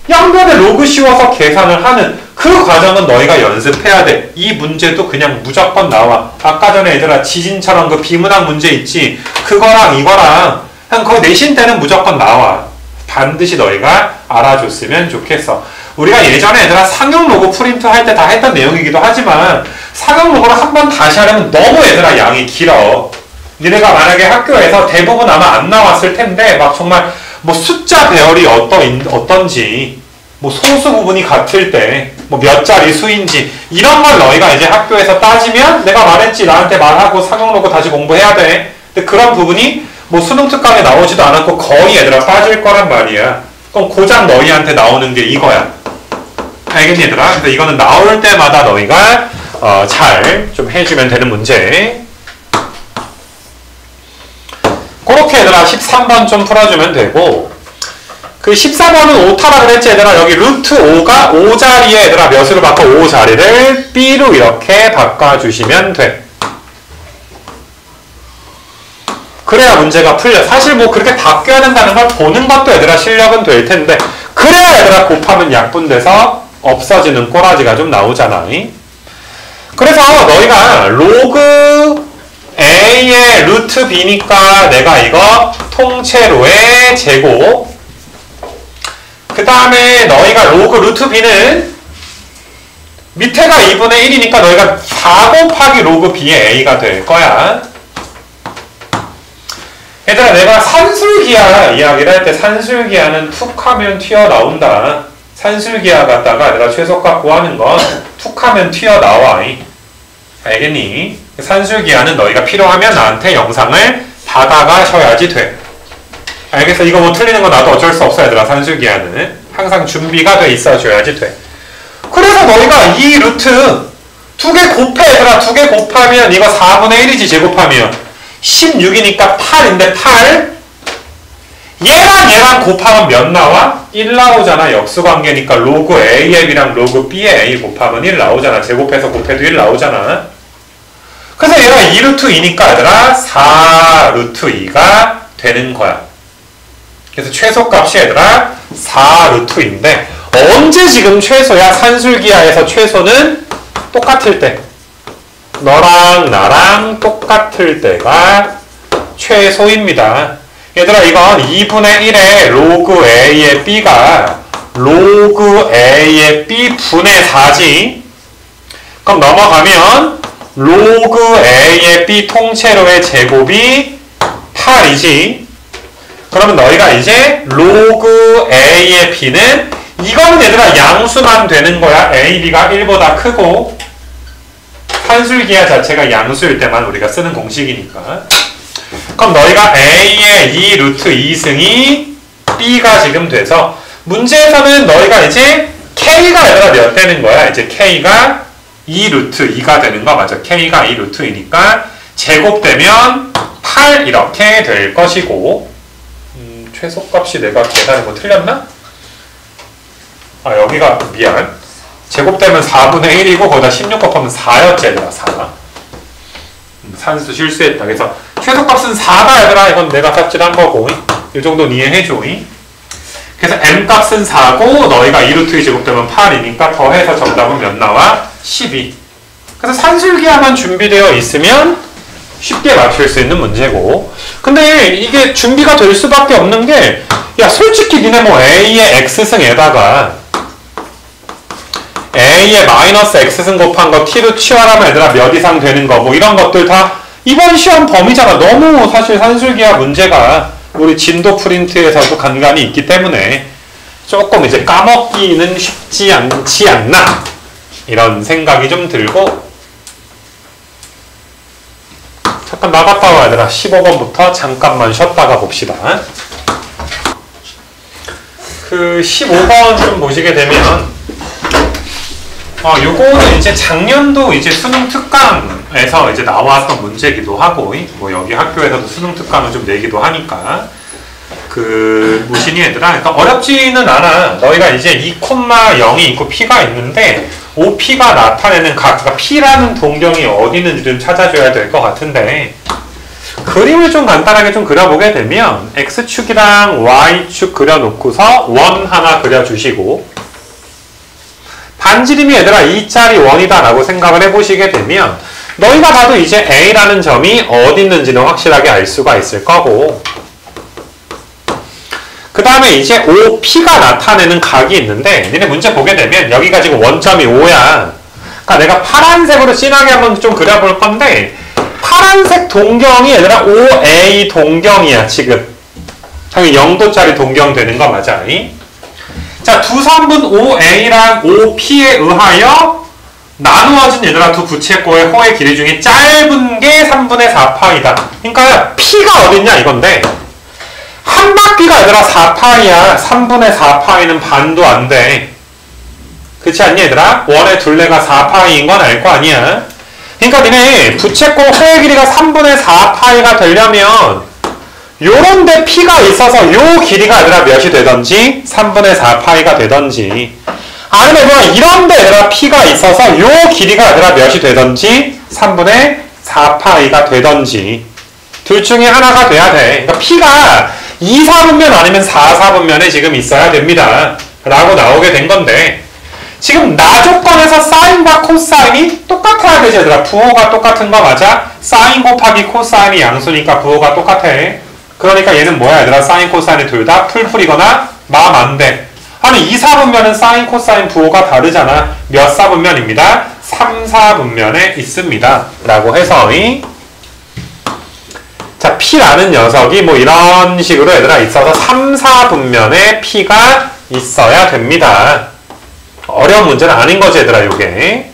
Speaker 1: 양변에 로그 씌워서 계산을 하는 그 과정은 너희가 연습해야 돼. 이 문제도 그냥 무조건 나와. 아까 전에 얘들아 지진처럼 그 비문학 문제 있지? 그거랑 이거랑 그냥 거의 내신 때는 무조건 나와. 반드시 너희가 알아줬으면 좋겠어. 우리가 예전에 얘들아 상용 로고 프린트 할 때 다 했던 내용이기도 하지만 상용 로고를 한 번 다시 하려면 너무 얘들아 양이 길어. 니네가 만약에 학교에서 대부분 아마 안 나왔을 텐데 막 정말 뭐 숫자 배열이 어떤지 뭐 소수 부분이 같을 때 뭐 몇 자리 수인지 이런 걸 너희가 이제 학교에서 따지면 내가 말했지 나한테 말하고 상용 로고 다시 공부해야 돼. 근데 그런 부분이 뭐 수능 특강에 나오지도 않았고 거의 얘들아 빠질 거란 말이야. 그럼 고작 너희한테 나오는 게 이거야. 알겠니 얘들아? 근데 이거는 나올 때마다 너희가 잘 좀 해주면 되는 문제. 그렇게 얘들아 13번 좀 풀어주면 되고 그 14번은 오타라 그랬지 얘들아. 여기 루트 5가 5자리에 얘들아 몇으로 바꿔? 5자리를 B로 이렇게 바꿔주시면 돼. 그래야 문제가 풀려. 사실 뭐 그렇게 바뀌어야 된다는 걸 보는 것도 얘들아 실력은 될 텐데 그래야 얘들아 곱하면 약분돼서 없어지는 꼬라지가 좀 나오잖아. 그래서 너희가 로그 A의 루트 B니까 내가 이거 통째로의 제곱 그 다음에 너희가 로그 루트 B는 밑에가 2분의 1이니까 너희가 4 곱하기 로그 B의 A가 될 거야. 얘들아 내가 산술기하 이야기를 할 때 산술기하는 툭 하면 튀어나온다. 산술기하 갖다가 얘들아 최소값 구하는 건 툭 하면 튀어나와. 알겠니? 산술기하는 너희가 필요하면 나한테 영상을 받아가셔야지 돼. 알겠어? 이거 뭐 틀리는 거 나도 어쩔 수 없어 얘들아. 산술기하는 항상 준비가 돼 있어줘야지 돼. 그래서 너희가 이 루트 두 개 곱해 얘들아. 두 개 곱하면 이거 4분의 1이지 제곱하면 16이니까 8인데 8 얘랑 곱하면 몇 나와? 1 나오잖아. 역수관계니까 로그 A의 B랑 로그 B의 A 곱하면 1 나오잖아. 제곱해서 곱해도 1 나오잖아. 그래서 얘가 2루트 2니까 얘들아 4루트 2가 되는 거야. 그래서 최소값이 얘들아 4루트 2인데 언제 지금 최소야? 산술기하에서 최소는 똑같을 때. 너랑 나랑 똑같을 때가 최소입니다. 얘들아 이건 2분의 1의 로그 A의 B가 로그 A의 B 분의 4지. 그럼 넘어가면 로그 A의 B 통째로의 제곱이 8이지. 그러면 너희가 이제 로그 A의 B는 이거는 얘들아 양수만 되는 거야. A, B가 1보다 크고 산술기하 자체가 양수일 때만 우리가 쓰는 공식이니까. 그럼 너희가 A의 2 루트 2승이 B가 지금 돼서 문제에서는 너희가 이제 K가 얘들아 몇 되는 거야? 이제 K가 2 루트 2가 되는 거 맞아. k가 2 루트 2니까 제곱되면 8 이렇게 될 것이고 최소값이 내가 계산한 거 틀렸나? 아 여기가 미안. 제곱되면 4분의 1이고 거기다 16 곱하면 4였지 얘들아 4. 산수 실수했다. 그래서 최소값은 4다 얘들아. 이건 내가 삽질한 거고 이 정도는 이해해줘. 그래서 m값은 4고 너희가 2루트 2 제곱되면 8이니까 더해서 정답은 몇 나와? 12. 그래서 산술기하만 준비되어 있으면 쉽게 맞출 수 있는 문제고 근데 이게 준비가 될 수밖에 없는 게 야 솔직히 니네 뭐 a의 x승에다가 a의 마이너스 x승 곱한 거 t로 치환하면 얘들아 몇 이상 되는 거 뭐 이런 것들 다 이번 시험 범위잖아. 너무 사실 산술기하 문제가 우리 진도 프린트에서도 간간히 있기 때문에 조금 이제 까먹기는 쉽지 않지 않나 이런 생각이 좀 들고 잠깐 나갔다 와야 되나 15번부터 잠깐만 쉬었다가 봅시다. 그 15번 좀 보시게 되면 요거는 이제 작년도 이제 수능 특강에서 이제 나왔던 문제기도 하고 뭐 여기 학교에서도 수능 특강을 좀 내기도 하니까 그 무신이 얘들아 그러니까 어렵지는 않아. 너희가 이제 2,0이 있고 p가 있는데 OP가 나타내는 각 그러니까 p라는 동경이 어디 있는지 좀 찾아줘야 될 것 같은데 그림을 좀 간단하게 좀 그려보게 되면 x축이랑 y축 그려놓고서 원 하나 그려주시고 반지름이 얘들아 2짜리 원이다 라고 생각을 해보시게 되면 너희가 봐도 이제 A라는 점이 어디 있는지는 확실하게 알 수가 있을 거고 그 다음에 이제 OP가 나타내는 각이 있는데 니네 문제 보게 되면 여기가 지금 원점이 5야. 그러니까 내가 파란색으로 진하게 한번 좀 그려볼 건데 파란색 동경이 얘들아 5A 동경이야 지금. 당연히 0도짜리 동경 되는 거 맞아. 자, 두 선분 OA랑 OP에 의하여 나누어진 얘들아 두 부채꼴의 호의 길이 중에 짧은 게 3분의 4파이다. 그러니까 P가 어딨냐 이건데 한 바퀴가 얘들아 4파이야. 3분의 4파이는 반도 안 돼. 그렇지 않니 얘들아? 원의 둘레가 4파이인 건 알 거 아니야. 그러니까 니네 부채꼴 호의 길이가 3분의 4파이가 되려면 요런데 P가 있어서 요 길이가 얘들아 몇이 되던지 3분의 4파이가 되던지 아니면 얘들아 이런데 얘들아 P가 있어서 요 길이가 얘들아 몇이 되던지 3분의 4파이가 되던지 둘 중에 하나가 돼야 돼. 그러니까 P가 2, 4분면 아니면 4, 4분면에 지금 있어야 됩니다. 라고 나오게 된 건데 지금 나 조건에서 사인과 코사인이 똑같아야 되지 얘들아. 부호가 똑같은 거 맞아? 사인 곱하기 코사인이 양수니까 부호가 똑같아. 그러니까 얘는 뭐야 얘들아? 사인 코사인이 둘 다 풀풀이거나 마음 안 돼. 아니 2, 4분면은 사인 코사인 부호가 다르잖아. 몇 4분면입니다? 3, 4분면에 있습니다. 라고 해서 자 P라는 녀석이 뭐 이런 식으로 얘들아 있어서 3, 4분면에 P가 있어야 됩니다. 어려운 문제는 아닌 거지 얘들아 요게.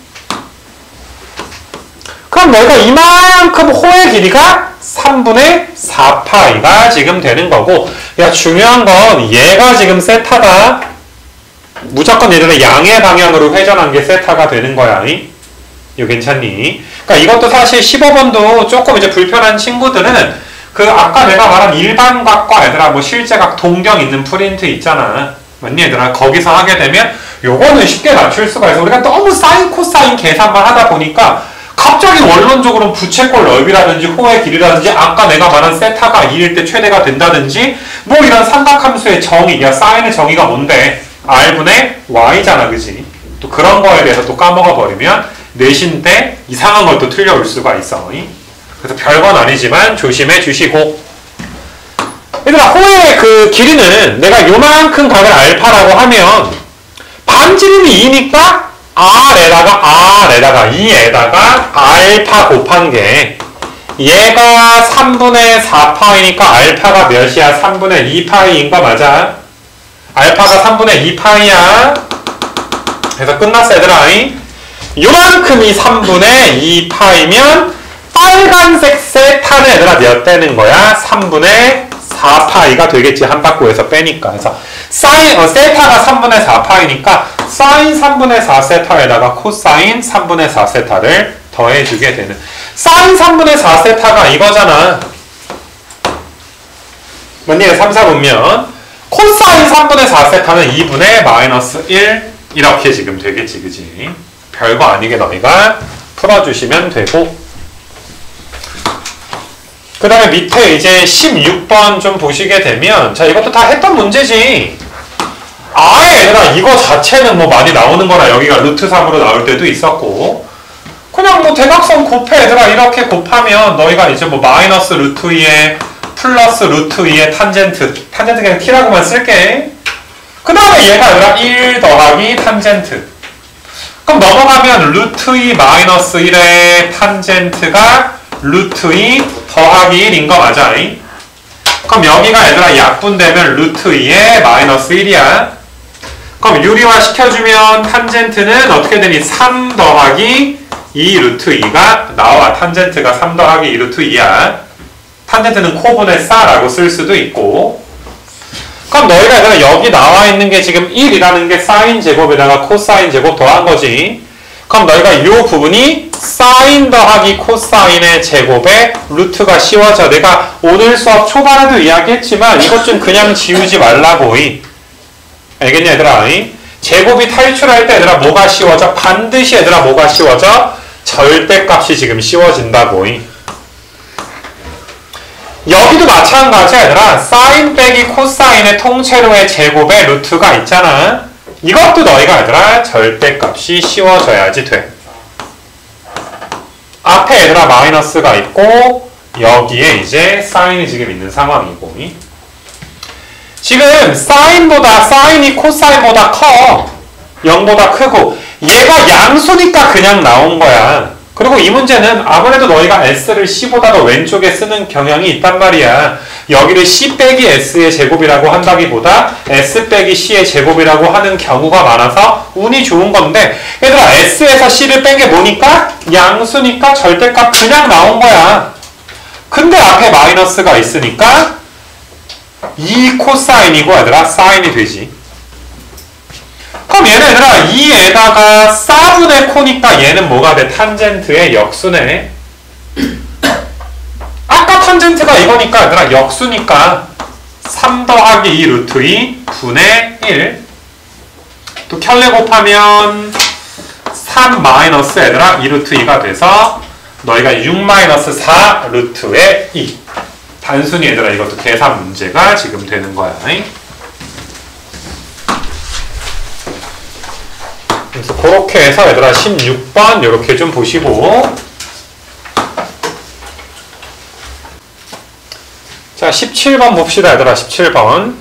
Speaker 1: 그럼 너희가 이만큼 호의 길이가 3분의 4파이가 지금 되는 거고 야 중요한 건 얘가 지금 세타다. 무조건 얘들아 양의 방향으로 회전한 게 세타가 되는 거야. 이거 괜찮니? 그러니까 이것도 사실 15번도 조금 이제 불편한 친구들은 그 아까 내가 말한 일반각과 얘들아 뭐 실제각 동경 있는 프린트 있잖아. 맞니 얘들아? 거기서 하게 되면 요거는 쉽게 맞출 수가 있어. 우리가 너무 사인 코사인 계산만 하다 보니까 갑자기 원론적으로 부채꼴 넓이라든지 호의 길이라든지 아까 내가 말한 세타가 2일 때 최대가 된다든지 뭐 이런 삼각함수의 정의, 야 사인의 정의가 뭔데? R분의 Y잖아 그지? 또 그런 거에 대해서 또 까먹어 버리면 내신 때 이상한 걸 또 틀려올 수가 있어. 그래서 별건 아니지만 조심해 주시고 얘들아 호의 그 길이는 내가 요만큼 각을 알파라고 하면 반지름이 2니까 R에다가 2에다가 알파 곱한 게 얘가 3분의 4파이니까 알파가 몇이야? 3분의 2파이인 거 맞아? 알파가 3분의 2파이야. 그래서 끝났어 얘들아. 요만큼이 3분의 2파이면 빨간색 세타는 얘들아 몇 되는 거야? 3분의 4파이가 되겠지. 한 바퀴에서 빼니까. 그래서 세타가 3분의 4파이니까 사인 3분의 4세타에다가 코사인 3분의 4세타를 더해주게 되는. 사인 3분의 4세타가 이거잖아. 맞니? 3, 4 보면 코사인 3분의 4세타는 2분의 마이너스 1 이렇게 지금 되겠지, 그지? 별거 아니게 너희가 풀어주시면 되고, 그 다음에 밑에 이제 16번 좀 보시게 되면, 자, 이것도 다 했던 문제지. 아예 얘들아, 이거 자체는 뭐 많이 나오는 거라 여기가 루트 3으로 나올 때도 있었고, 그냥 뭐 대각선 곱해 얘들아, 이렇게 곱하면 너희가 이제 뭐 마이너스 루트 2에 플러스 루트 2의 탄젠트 그냥 t라고만 쓸게. 그 다음에 얘가 얘들아 1 더하기 탄젠트. 그럼 넘어가면 루트 2 마이너스 1의 탄젠트가 루트 2 더하기 1인 거 맞아? 그럼 여기가 얘들아 약분되면 루트 2의 마이너스 1이야. 그럼 유리화 시켜주면 탄젠트는 어떻게 되니? 3 더하기 2 루트 2가 나와. 탄젠트가 3 더하기 2 루트 2야. 탄젠트는 코분의 싸라고 쓸 수도 있고. 그럼 너희가 얘들아 여기 나와 있는 게 지금 1이라는 게 사인 제곱에다가 코사인 제곱 더한 거지. 그럼 너희가 이 부분이 사인 더하기 코사인의 제곱에 루트가 씌워져. 내가 오늘 수업 초반에도 이야기했지만 이것 좀 그냥 지우지 말라고. 알겠냐 얘들아? 제곱이 탈출할 때 얘들아 뭐가 씌워져? 반드시 얘들아 뭐가 씌워져? 절대값이 지금 씌워진다고. 여기도 마찬가지야 얘들아. 사인 빼기 코사인의 통째로의 제곱에 루트가 있잖아. 이것도 너희가 얘들아 절대값이 씌워져야지 돼. 앞에 얘들아 마이너스가 있고 여기에 이제 사인이 지금 있는 상황이고, 지금 사인이 코사인보다 커. 0보다 크고 얘가 양수니까 그냥 나온 거야. 그리고 이 문제는 아무래도 너희가 S를 C보다 더 왼쪽에 쓰는 경향이 있단 말이야. 여기를 C 빼기 S의 제곱이라고 한다기보다 S 빼기 C의 제곱이라고 하는 경우가 많아서 운이 좋은 건데, 얘들아 S에서 C를 뺀 게 뭐니까? 양수니까 절대값 그냥 나온 거야. 근데 앞에 마이너스가 있으니까 2 코사인이고 얘들아 사인이 되지. 그럼 얘는 얘들아 2에다가 4분의 코니까 얘는 뭐가 돼? 탄젠트의 역수네. 아까 탄젠트가 이거니까 얘들아 역수니까 3 더하기 2 루트 2 분의 1. 또 켤레 곱하면 3 마이너스 얘들아 2 루트 2가 돼서 너희가 6 마이너스 4 루트의 2. 단순히 얘들아 이것도 계산 문제가 지금 되는 거야. 그래서 그렇게 해서 얘들아 16번 이렇게 좀 보시고, 자 17번 봅시다 얘들아. 17번.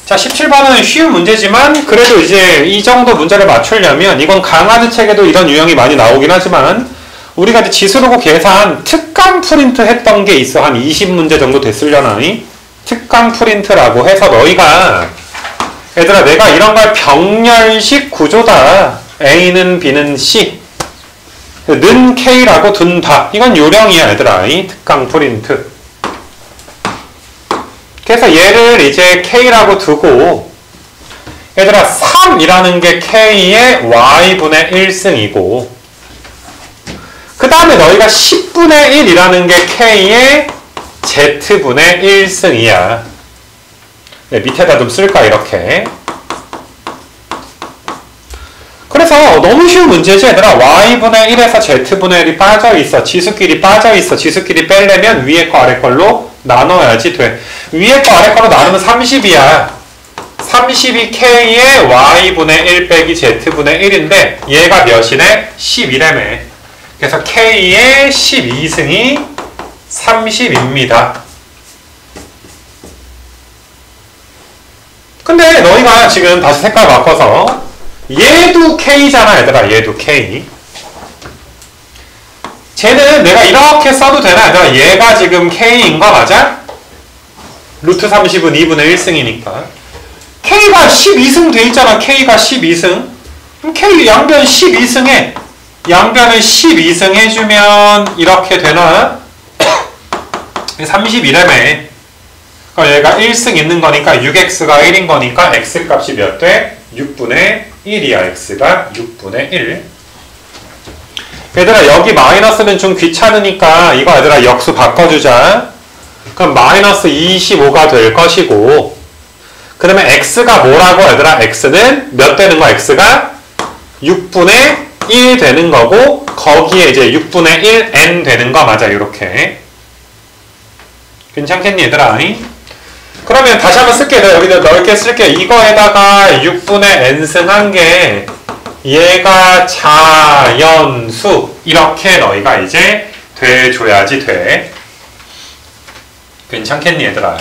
Speaker 1: 자 17번은 쉬운 문제지만 그래도 이제 이 정도 문제를 맞추려면, 이건 강하드 책에도 이런 유형이 많이 나오긴 하지만 우리가 이제 지수로고 계산 특강 프린트 했던 게 있어. 한 20문제 정도 됐으려나? 특강 프린트라고 해서 너희가 얘들아 내가 이런 걸 병렬식 구조다. A는 B는 C 는 K라고 둔다. 이건 요령이야 얘들아. 특강 프린트. 그래서 얘를 이제 K라고 두고 얘들아 3이라는 게 K의 Y분의 1승이고, 그 다음에 너희가 10분의 1이라는 게 K의 Z분의 1승이야. 네, 밑에다 좀 쓸까 이렇게. 그래서 너무 쉬운 문제지 얘들아. Y분의 1에서 Z분의 1이 빠져있어. 지수끼리 빠져있어. 지수끼리 빼려면 위에 거 아래 걸로 나눠야지 돼. 위에 거 아래 걸로 나누면 30이야. 30이 K의 Y분의 1 빼기 Z분의 1인데 얘가 몇이네? 11이라며. 그래서 K의 12승이 30입니다. 근데 너희가 지금 다시 색깔 바꿔서 얘도 K잖아 얘들아. 얘도 K. 쟤는 내가 이렇게 써도 되나 얘들아? 얘가 지금 K인 거 맞아? 루트 30은 2분의 1승이니까 K가 12승 돼 있잖아. K가 12승. 그럼 K 양변 12승에 양변을 12승 해주면 이렇게 되나? 32라며. 그럼 얘가 1승 있는 거니까 6x가 1인 거니까 x 값이 몇 돼? 6분의 1이야. x가 6분의 1. 얘들아 여기 마이너스는 좀 귀찮으니까 이거 얘들아 역수 바꿔주자. 그럼 마이너스 25가 될 것이고, 그러면 x가 뭐라고 얘들아? x는 몇 되는 거야? x가 6분의 1 되는 거고, 거기에 이제 6분의 1 n 되는 거 맞아. 이렇게 괜찮겠니 얘들아? 그러면 다시 한번 쓸게. 내가 여기다 넓게 쓸게. 이거에다가 6분의 n승 한 개, 얘가 자연수, 이렇게 너희가 이제 돼줘야지 돼. 괜찮겠니 얘들아?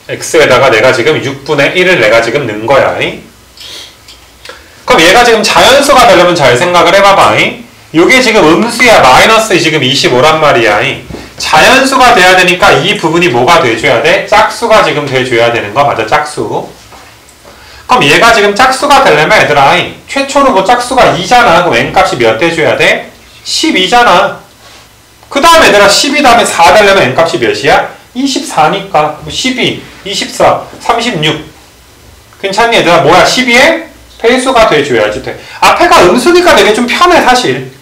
Speaker 1: x에다가 내가 지금 6분의 1을 내가 지금 넣은 거야. 그럼 얘가 지금 자연수가 되려면 잘 생각을 해봐봐. 요게 지금 음수야. 마이너스 지금 25란 말이야. 자연수가 돼야 되니까 이 부분이 뭐가 돼줘야 돼? 짝수가 지금 돼줘야 되는 거 맞아. 짝수. 그럼 얘가 지금 짝수가 되려면 얘들아 최초로 뭐 짝수가 2잖아. 그럼 n값이 몇 돼줘야 돼? 12잖아. 그 다음에 얘들아 12 다음에 4 되려면 n값이 몇이야? 24니까 12, 24, 36. 괜찮니 얘들아? 뭐야? 12에 배수가 돼줘야지 돼. 앞에가 음수니까 되게 좀 편해 사실.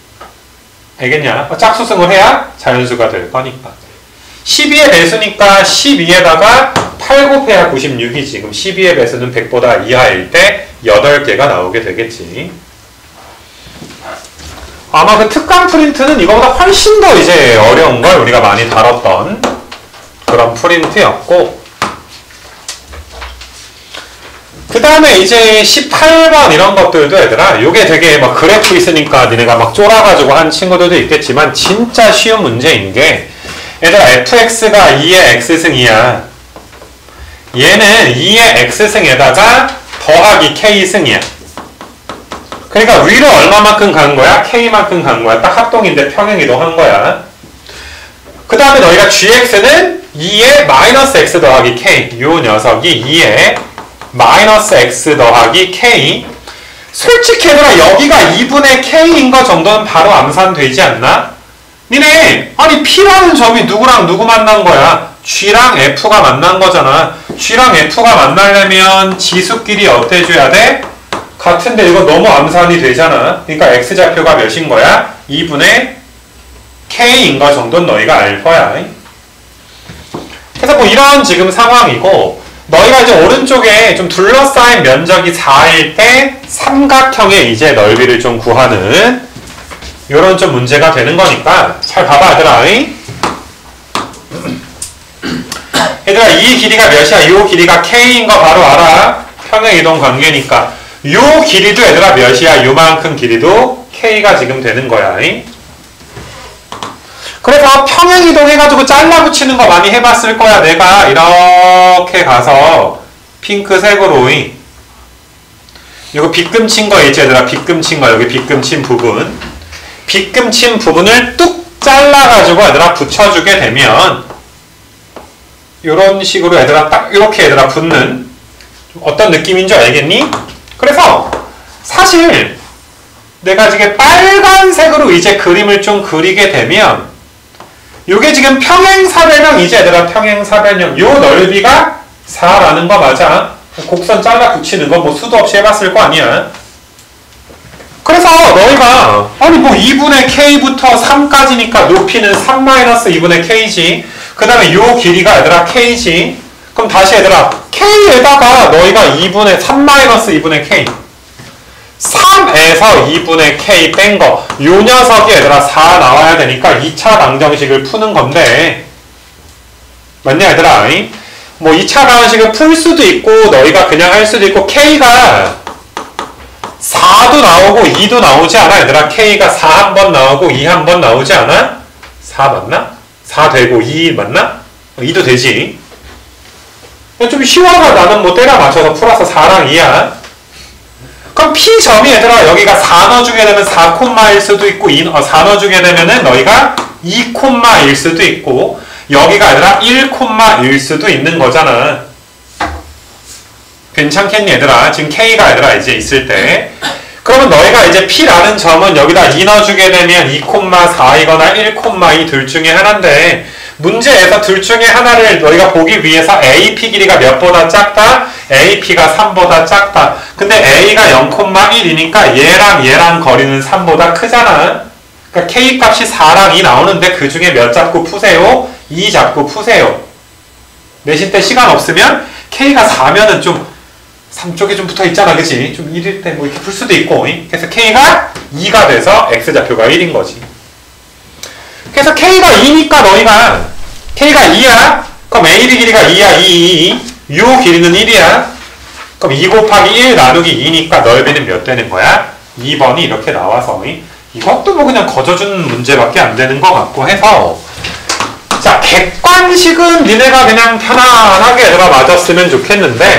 Speaker 1: 알겠냐? 짝수승을 해야 자연수가 될 거니까. 12의 배수니까 12에다가 8 곱해야 96이 지금 12의 배수는 100보다 이하일 때 8개가 나오게 되겠지. 아마 그 특강 프린트는 이거보다 훨씬 더 이제 어려운 걸 우리가 많이 다뤘던 그런 프린트였고, 그 다음에 이제 18번 이런 것들도 얘들아 요게 되게 막 그래프 있으니까 니네가 막 쫄아가지고 한 친구들도 있겠지만 진짜 쉬운 문제인 게, 얘들아 fx가 2의 x승이야. 얘는 2의 x승에다가 더하기 k승이야. 그러니까 위로 얼마만큼 간 거야? k만큼 간 거야. 딱 합동인데 평행이동 한 거야. 그 다음에 너희가 gx는 2의 마이너스 x 더하기 k. 요 녀석이 2의 마이너스 x 더하기 k. 솔직히 얘들아 여기가 2분의 k인 거 정도는 바로 암산되지 않나? 니네 아니 p라는 점이 누구랑 누구 만난 거야? g랑 f가 만난 거잖아. g랑 f가 만나려면 지수끼리 어때줘야 돼? 같은데 이거 너무 암산이 되잖아. 그러니까 x좌표가 몇인 거야? 2분의 k인 거 정도는 너희가 알 거야. 그래서 뭐 이런 지금 상황이고, 너희가 이제 오른쪽에 좀 둘러싸인 면적이 4일 때 삼각형의 이제 넓이를 좀 구하는 요런 좀 문제가 되는 거니까 잘 봐봐 얘들아. 얘들아 이 길이가 몇이야? 요 길이가 k인 거 바로 알아. 평행이동 관계니까 요 길이도 얘들아 몇이야? 요만큼 길이도 k가 지금 되는 거야. 그래서 평행이동 해가지고 잘라 붙이는 거 많이 해봤을 거야. 내가 이렇게 가서 핑크색으로 이거 빗금 친 거 있지 얘들아? 빗금 친 거, 여기 빗금 친 부분, 빗금 친 부분을 뚝 잘라가지고 얘들아 붙여주게 되면 이런 식으로 얘들아 딱 이렇게 얘들아 붙는 어떤 느낌인 줄 알겠니? 그래서 사실 내가 지금 빨간색으로 이제 그림을 좀 그리게 되면 요게 지금 평행사변형 이제 얘들아 평행사변형 요 넓이가 4라는 거 맞아. 곡선 잘라 붙이는 거 뭐 수도 없이 해봤을 거 아니야. 그래서 너희가 아니 뭐 2분의 k부터 3까지니까 높이는 3-2분의 k지. 그 다음에 요 길이가 얘들아 k지. 그럼 다시 얘들아 k에다가 너희가 3-2분의 k 3에서 2분의 k 뺀 거, 요 녀석이 얘들아 4 나와야 되니까 2차 방정식을 푸는 건데 맞냐 얘들아? 뭐 2차 방정식을 풀 수도 있고 너희가 그냥 할 수도 있고, k가 4도 나오고 2도 나오지 않아 얘들아? k가 4 한 번 나오고 2 한 번 나오지 않아? 4 맞나? 4 되고 2 맞나? 2도 되지. 좀 쉬워서 나는 뭐 때려 맞춰서 풀어서 4랑 2야. 그럼 P점이 얘들아 여기가 4 넣어주게 되면 4콤마일 수도 있고 4 넣어주게 되면은 너희가 2콤마일 수도 있고, 여기가 얘들아 1콤마일 수도 있는 거잖아. 괜찮겠니 얘들아? 지금 K가 얘들아 이제 있을 때. 그러면 너희가 이제 P라는 점은 여기다 2 넣어주게 되면 2,4이거나 1,2 둘 중에 하나인데 문제에서 둘 중에 하나를 너희가 보기 위해서 AP 길이가 몇보다 작다? AP가 3보다 작다. 근데 A가 0,1이니까 얘랑 거리는 3보다 크잖아. 그러니까 K 값이 4랑 2 나오는데 그 중에 몇 잡고 푸세요? 2 잡고 푸세요. 내신 때 시간 없으면 K가 4면은 좀 3쪽에 좀 붙어 있잖아, 그치? 좀 1일 때 뭐 이렇게 풀 수도 있고. 그래서 K가 2가 돼서 X좌표가 1인 거지. 그래서 K가 2니까 너희가 K가 2야? 그럼 AB 길이가 2야, 2. 요 길이는 1이야. 그럼 2 곱하기 1 나누기 2니까 넓이는 몇 되는 거야? 2번이 이렇게 나와서 이것도 뭐 그냥 거저주는 문제밖에 안 되는 것 같고 해서 자, 객관식은 니네가 그냥 편안하게 얘들아 맞았으면 좋겠는데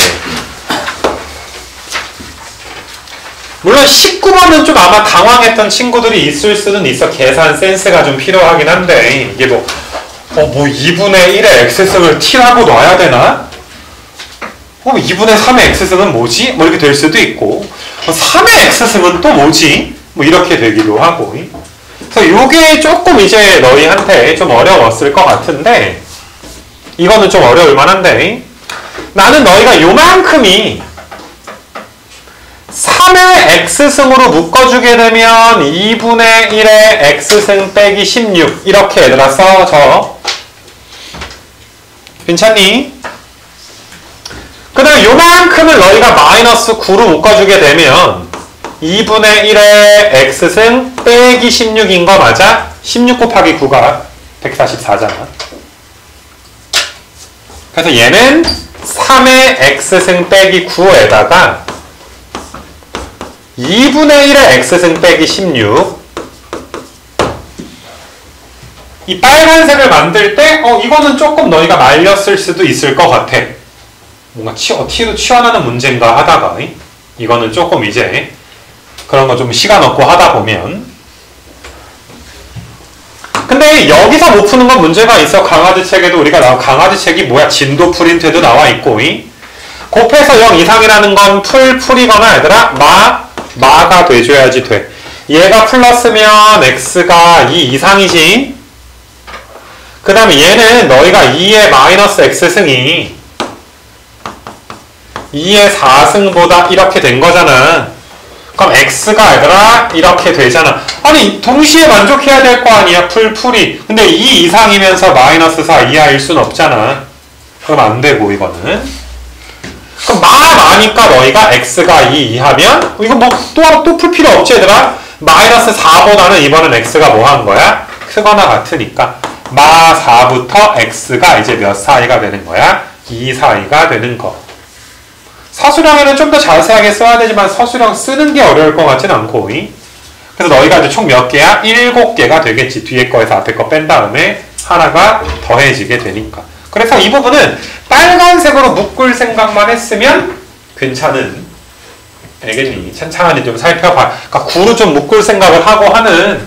Speaker 1: 물론 19번은 좀 아마 당황했던 친구들이 있을 수는 있어. 계산 센스가 좀 필요하긴 한데 이게 뭐 2분의 1의 x승을 t라고 놔야 되나? 2분의 3의 x승은 뭐지? 뭐 이렇게 될 수도 있고 3의 x승은 또 뭐지? 뭐 이렇게 되기도 하고 그래서 요게 조금 이제 너희한테 좀 어려웠을 것 같은데 이거는 좀 어려울 만한데 나는 너희가 요만큼이 3의 x승으로 묶어주게 되면 2분의 1의 x승 빼기 16 이렇게 얘들아 써줘. 괜찮니? 그 다음에 요만큼을 너희가 마이너스 9로 묶어주게 되면 2분의 1의 x승 빼기 16인 거 맞아? 16 곱하기 9가 144잖아. 그래서 얘는 3의 x승 빼기 9에다가 2분의 1의 x승 빼기 16 이 빨간색을 만들 때 이거는 조금 너희가 말렸을 수도 있을 것 같아. 뭔가 T로 치환하는 문제인가 하다가 이거는 조금 이제 그런 거 좀 시간 없고 하다 보면 근데 여기서 못 푸는 건 문제가 있어. 강아지 책에도 우리가 강아지 책이 뭐야 진도 프린트도 나와 있고 곱해서 0 이상이라는 건 풀이거나 얘들아 마가 돼줘야지 돼. 얘가 플러스면 x가 2 이상이지. 그 다음에 얘는 너희가 2의 마이너스 x승이 2의 4승보다 이렇게 된 거잖아. 그럼 x가 얘들아 이렇게 되잖아. 아니 동시에 만족해야 될 거 아니야 풀이. 근데 2 이상이면서 마이너스 4 이하일 순 없잖아. 그럼 안 되고 이거는. 그럼 마니까 너희가 x가 2 이하면 이거 뭐 또 풀 필요 없지 얘들아. 마이너스 4보다는 이번엔 x가 뭐 한 거야? 크거나 같으니까 마 4부터 x가 이제 몇 사이가 되는 거야? 2 사이가 되는 거. 서술형에는 좀 더 자세하게 써야 되지만 서술형 쓰는 게 어려울 것 같진 않고 그래서 너희가 이제 총 몇 개야? 7개가 되겠지. 뒤에 거에서 앞에 거 뺀 다음에 하나가 더해지게 되니까. 그래서 이 부분은 빨간색으로 묶을 생각만 했으면 괜찮은 알겠니? 찬찬히 좀 살펴봐. 그러니까 구로 좀 묶을 생각을 하고 하는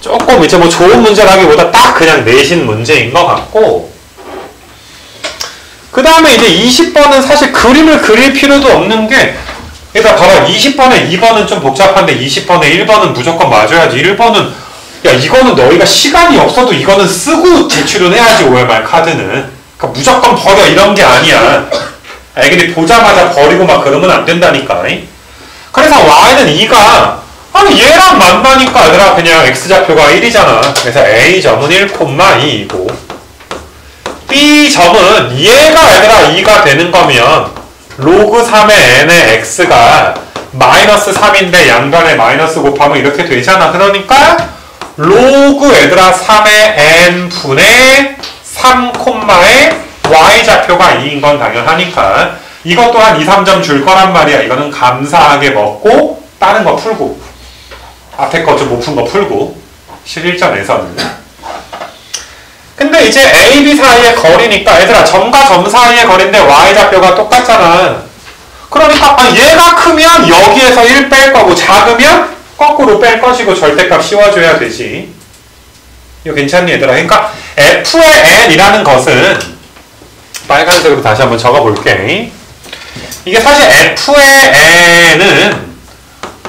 Speaker 1: 조금 이제 뭐 좋은 문제라기보다 딱 그냥 내신 문제인 것 같고 그 다음에 이제 20번은 사실 그림을 그릴 필요도 없는 게 일단 봐봐 20번에 2번은 좀 복잡한데 20번에 1번은 무조건 맞아야지. 1번은 야 이거는 너희가 시간이 없어도 이거는 쓰고 제출은 해야지. OMR 카드는 그러니까 무조건 버려 이런 게 아니야. 근데 보자마자 버리고 막 그러면 안 된다니까. 그래서 y는 2가 아니 얘랑 만나니까 얘들아 그냥 x좌표가 1이잖아. 그래서 a점은 1,2이고 b점은 얘가 얘들아 2가 되는 거면 로그 3의 n의 x가 마이너스 3인데 양변에 마이너스 곱하면 이렇게 되잖아. 그러니까 로그 얘들아 3의 n분의 3콤마의 y좌표가 2인 건 당연하니까 이것 또한 2, 3점 줄 거란 말이야. 이거는 감사하게 먹고 다른 거 풀고 앞에 거 좀 못 푼 거 풀고 실일전에서는. 근데 이제 A, B 사이의 거리니까 얘들아 점과 점 사이의 거리인데 y좌표가 똑같잖아. 그러니까 얘가 크면 여기에서 1 뺄 거고 작으면 거꾸로 뺄 것이고 절대값 씌워줘야 되지. 이거 괜찮니 얘들아? 그러니까 F의 N이라는 것은 빨간색으로 다시 한번 적어볼게. 이게 사실 F의 N은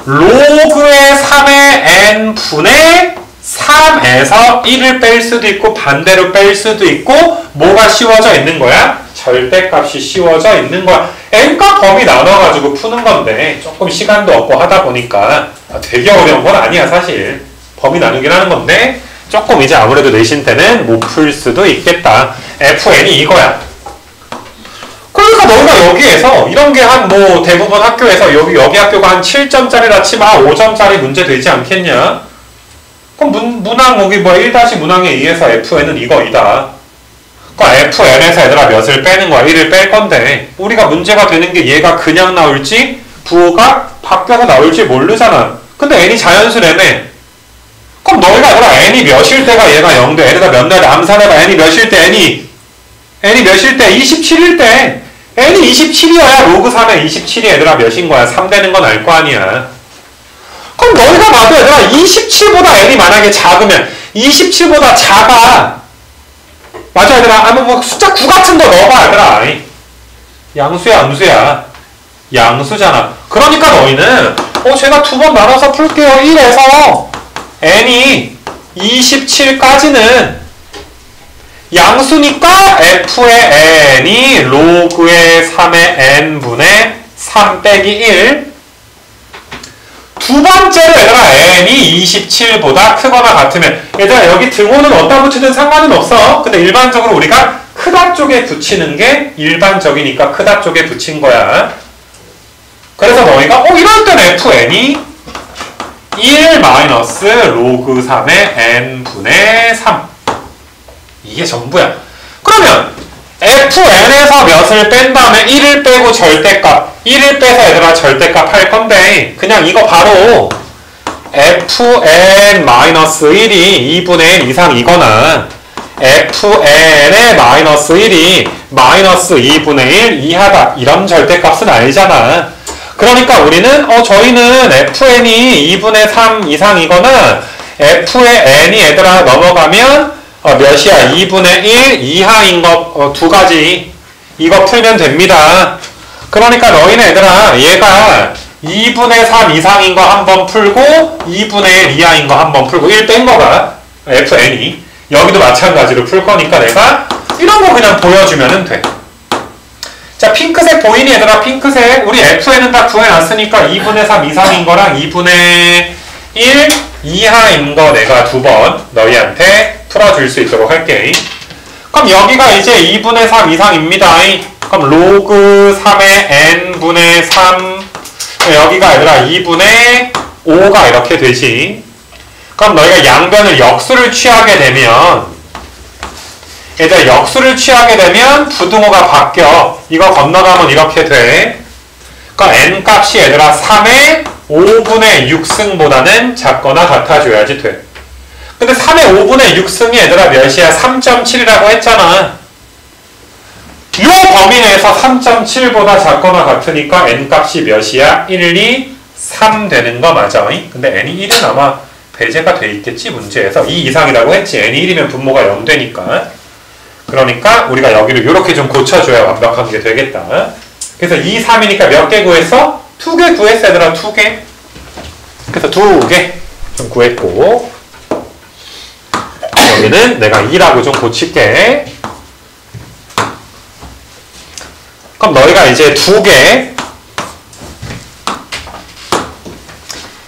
Speaker 1: 로그의 3의 n분의 3에서 1을 뺄 수도 있고 반대로 뺄 수도 있고 뭐가 씌워져 있는 거야? 절대값이 씌워져 있는 거야. n과 범위 나눠가지고 푸는 건데 조금 시간도 없고 하다 보니까 되게 어려운 건 아니야 사실. 범위 나누긴 하는 건데 조금 이제 아무래도 내신 때는 못 풀 수도 있겠다. fn이 이거야. 그러니까 너희가 여기에서 이런 게 한 뭐 대부분 학교에서 여기 학교가 한 7점짜리라 치면 5점짜리 문제 되지 않겠냐? 그럼 문항 여기 뭐 1- 문항에 의해서 fn은 이거이다. 그러니까 fn에서 얘들아 몇을 빼는 거야? 1을 뺄 건데 우리가 문제가 되는 게 얘가 그냥 나올지 부호가 바뀌어서 나올지 모르잖아. 근데 n이 자연수라며. 그럼 너희가 얘들아 n이 몇일 때가 얘가 0돼. 얘들아 몇 날 암산해봐. n이 몇일 때 n이 몇일 때? 27일 때. n이 27이어야 로그 3에 27이 얘들아 몇인 거야? 3 되는 건 알 거 아니야. 그럼 너희가 봐도 얘들아 27보다 n이 만약에 작으면 27보다 작아. 맞아 얘들아. 뭐 숫자 9 같은 거 넣어봐 얘들아. 양수야 암수야? 양수잖아. 그러니까 너희는 제가 2번 나눠서 풀게요. 1에서 n이 27까지는 양수니까 f의 n이 로그의 3의 n분의 3 빼기 1. 두 번째로 얘들아 n이 27보다 크거나 같으면 얘들아 여기 등호는 어디다 붙이든 상관은 없어. 근데 일반적으로 우리가 크다 쪽에 붙이는 게 일반적이니까 크다 쪽에 붙인 거야. 그래서 너희가 이럴 땐 fn이 1 마이너스 로그 3의 n분의 3 이게 전부야. 그러면 fn에서 몇을 뺀 다음에 1을 빼고 절대값 1을 빼서 얘들아 절대값 할 건데 그냥 이거 바로 fn-1이 2분의 1 이상이거나 fn의 마이너스 1이 마이너스 2분의 1 이하다 이런 절대값은 알잖아. 그러니까 우리는 저희는 fn이 2분의 3 이상이거나 f의 n이 얘들아 넘어가면 몇이야? 2분의 1 이하인 거 두 가지 이거 풀면 됩니다. 그러니까 너희는 얘들아 얘가 2분의 3 이상인 거 한번 풀고 2분의 1 이하인 거 한번 풀고 1 뺀 거가 fn이 여기도 마찬가지로 풀 거니까 내가 이런 거 그냥 보여주면 돼. 자 핑크색 보이니 얘들아? 핑크색 우리 fn은 다 구해놨으니까 2분의 3 이상인 거랑 2분의 1 이하인 거 내가 2번 너희한테 풀어줄 수 있도록 할게. 그럼 여기가 이제 2분의 3 이상입니다. 그럼 로그 3의 n분의 3 여기가 얘들아 2분의 5가 이렇게 되지. 그럼 너희가 양변을 역수를 취하게 되면 얘들아 역수를 취하게 되면 부등호가 바뀌어. 이거 건너가면 이렇게 돼. 그러니까 n 값이 얘들아 3의 5분의 6승보다는 작거나 같아줘야지 돼. 근데 3의 5분의 6승이 얘들아 몇이야? 3.7이라고 했잖아. 이 범위 내에서 3.7보다 작거나 같으니까 n 값이 몇이야? 1, 2, 3 되는 거 맞아? 근데 n이 1은 아마 배제가 돼 있겠지 문제에서. 2 이상이라고 했지. n이 1이면 분모가 0 되니까. 그러니까 우리가 여기를 이렇게 좀 고쳐줘야 완벽한 게 되겠다. 그래서 2, 3이니까 몇 개 구했어? 2개 구했어 얘들아. 2개. 그래서 2개 좀 구했고 여기는 내가 2라고 좀 고칠게. 그럼 너희가 이제 2개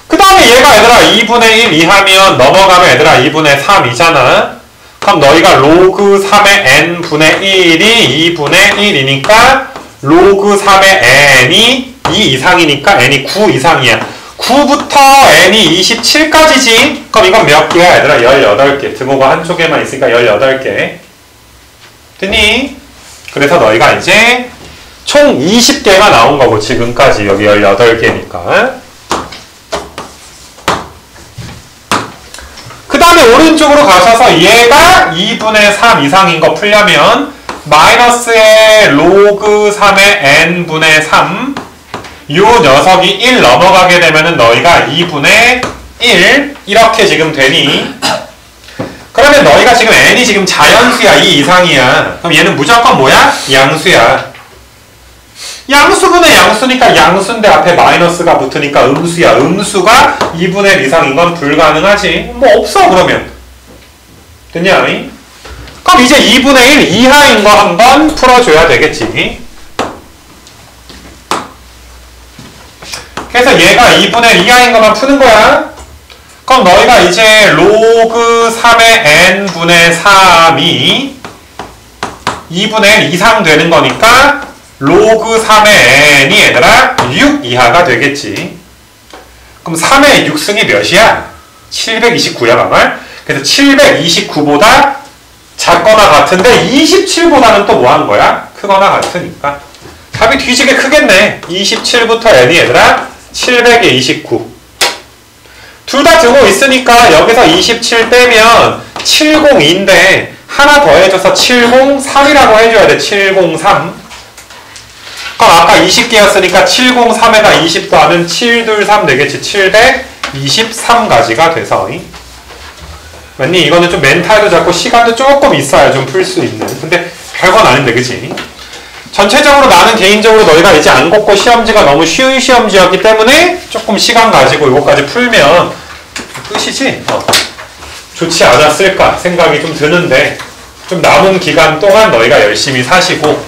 Speaker 1: 그 다음에 얘가 얘들아 2분의 1 이하면 넘어가면 얘들아 2분의 3이잖아. 그럼 너희가 로그 3의 n분의 1이 2분의 1이니까 로그 3의 n이 2 이상이니까 n이 9 이상이야. 9부터 n이 27까지지? 그럼 이건 몇 개야 얘들아? 18개. 등호가 한쪽에만 있으니까 18개. 됐니? 그래서 너희가 이제 총 20개가 나온 거고 지금까지 여기 18개니까. 그 다음에 오른쪽으로 가셔서 얘가 2분의 3 이상인 거 풀려면 마이너스의 로그 3의 n분의 3 요 녀석이 1 넘어가게 되면은 너희가 2분의 1 이렇게 지금 되니 그러면 너희가 지금 n이 지금 자연수야 2 이상이야. 그럼 얘는 무조건 뭐야? 양수야. 양수분의 양수니까 양수인데 앞에 마이너스가 붙으니까 음수야. 음수가 2분의 1 이상인 건 불가능하지. 뭐 없어 그러면. 됐냐? 그럼 이제 2분의 1 이하인 거 한번 풀어줘야 되겠지. 그래서 얘가 2분의 1 이하인 것만 푸는 거야. 그럼 너희가 이제 로그 3의 n분의 3이 2분의 1 이상 되는 거니까 로그 3의 n이 얘들아 6 이하가 되겠지. 그럼 3의 6승이 몇이야? 729야 가말. 그래서 729보다 작거나 같은데 27보다는 또 뭐 하는 거야? 크거나 같으니까. 답이 뒤지게 크겠네. 27부터 n이 얘들아 700에 29. 둘 다 두고 있으니까 여기서 27 빼면 702인데 하나 더 해줘서 703이라고 해줘야 돼. 703. 그럼 아까 20개였으니까 703에다 20 더하면 723 되겠지. 723가지가 돼서. 맞니? 이거는 좀 멘탈도 잡고 시간도 조금 있어야 좀 풀 수 있는. 근데 별건 아닌데, 그치? 전체적으로 나는 개인적으로 너희가 이제 안 곱고 시험지가 너무 쉬운 시험지였기 때문에 조금 시간 가지고 이거까지 풀면 끝이지? 좋지 않았을까 생각이 좀 드는데 좀 남은 기간 동안 너희가 열심히 사시고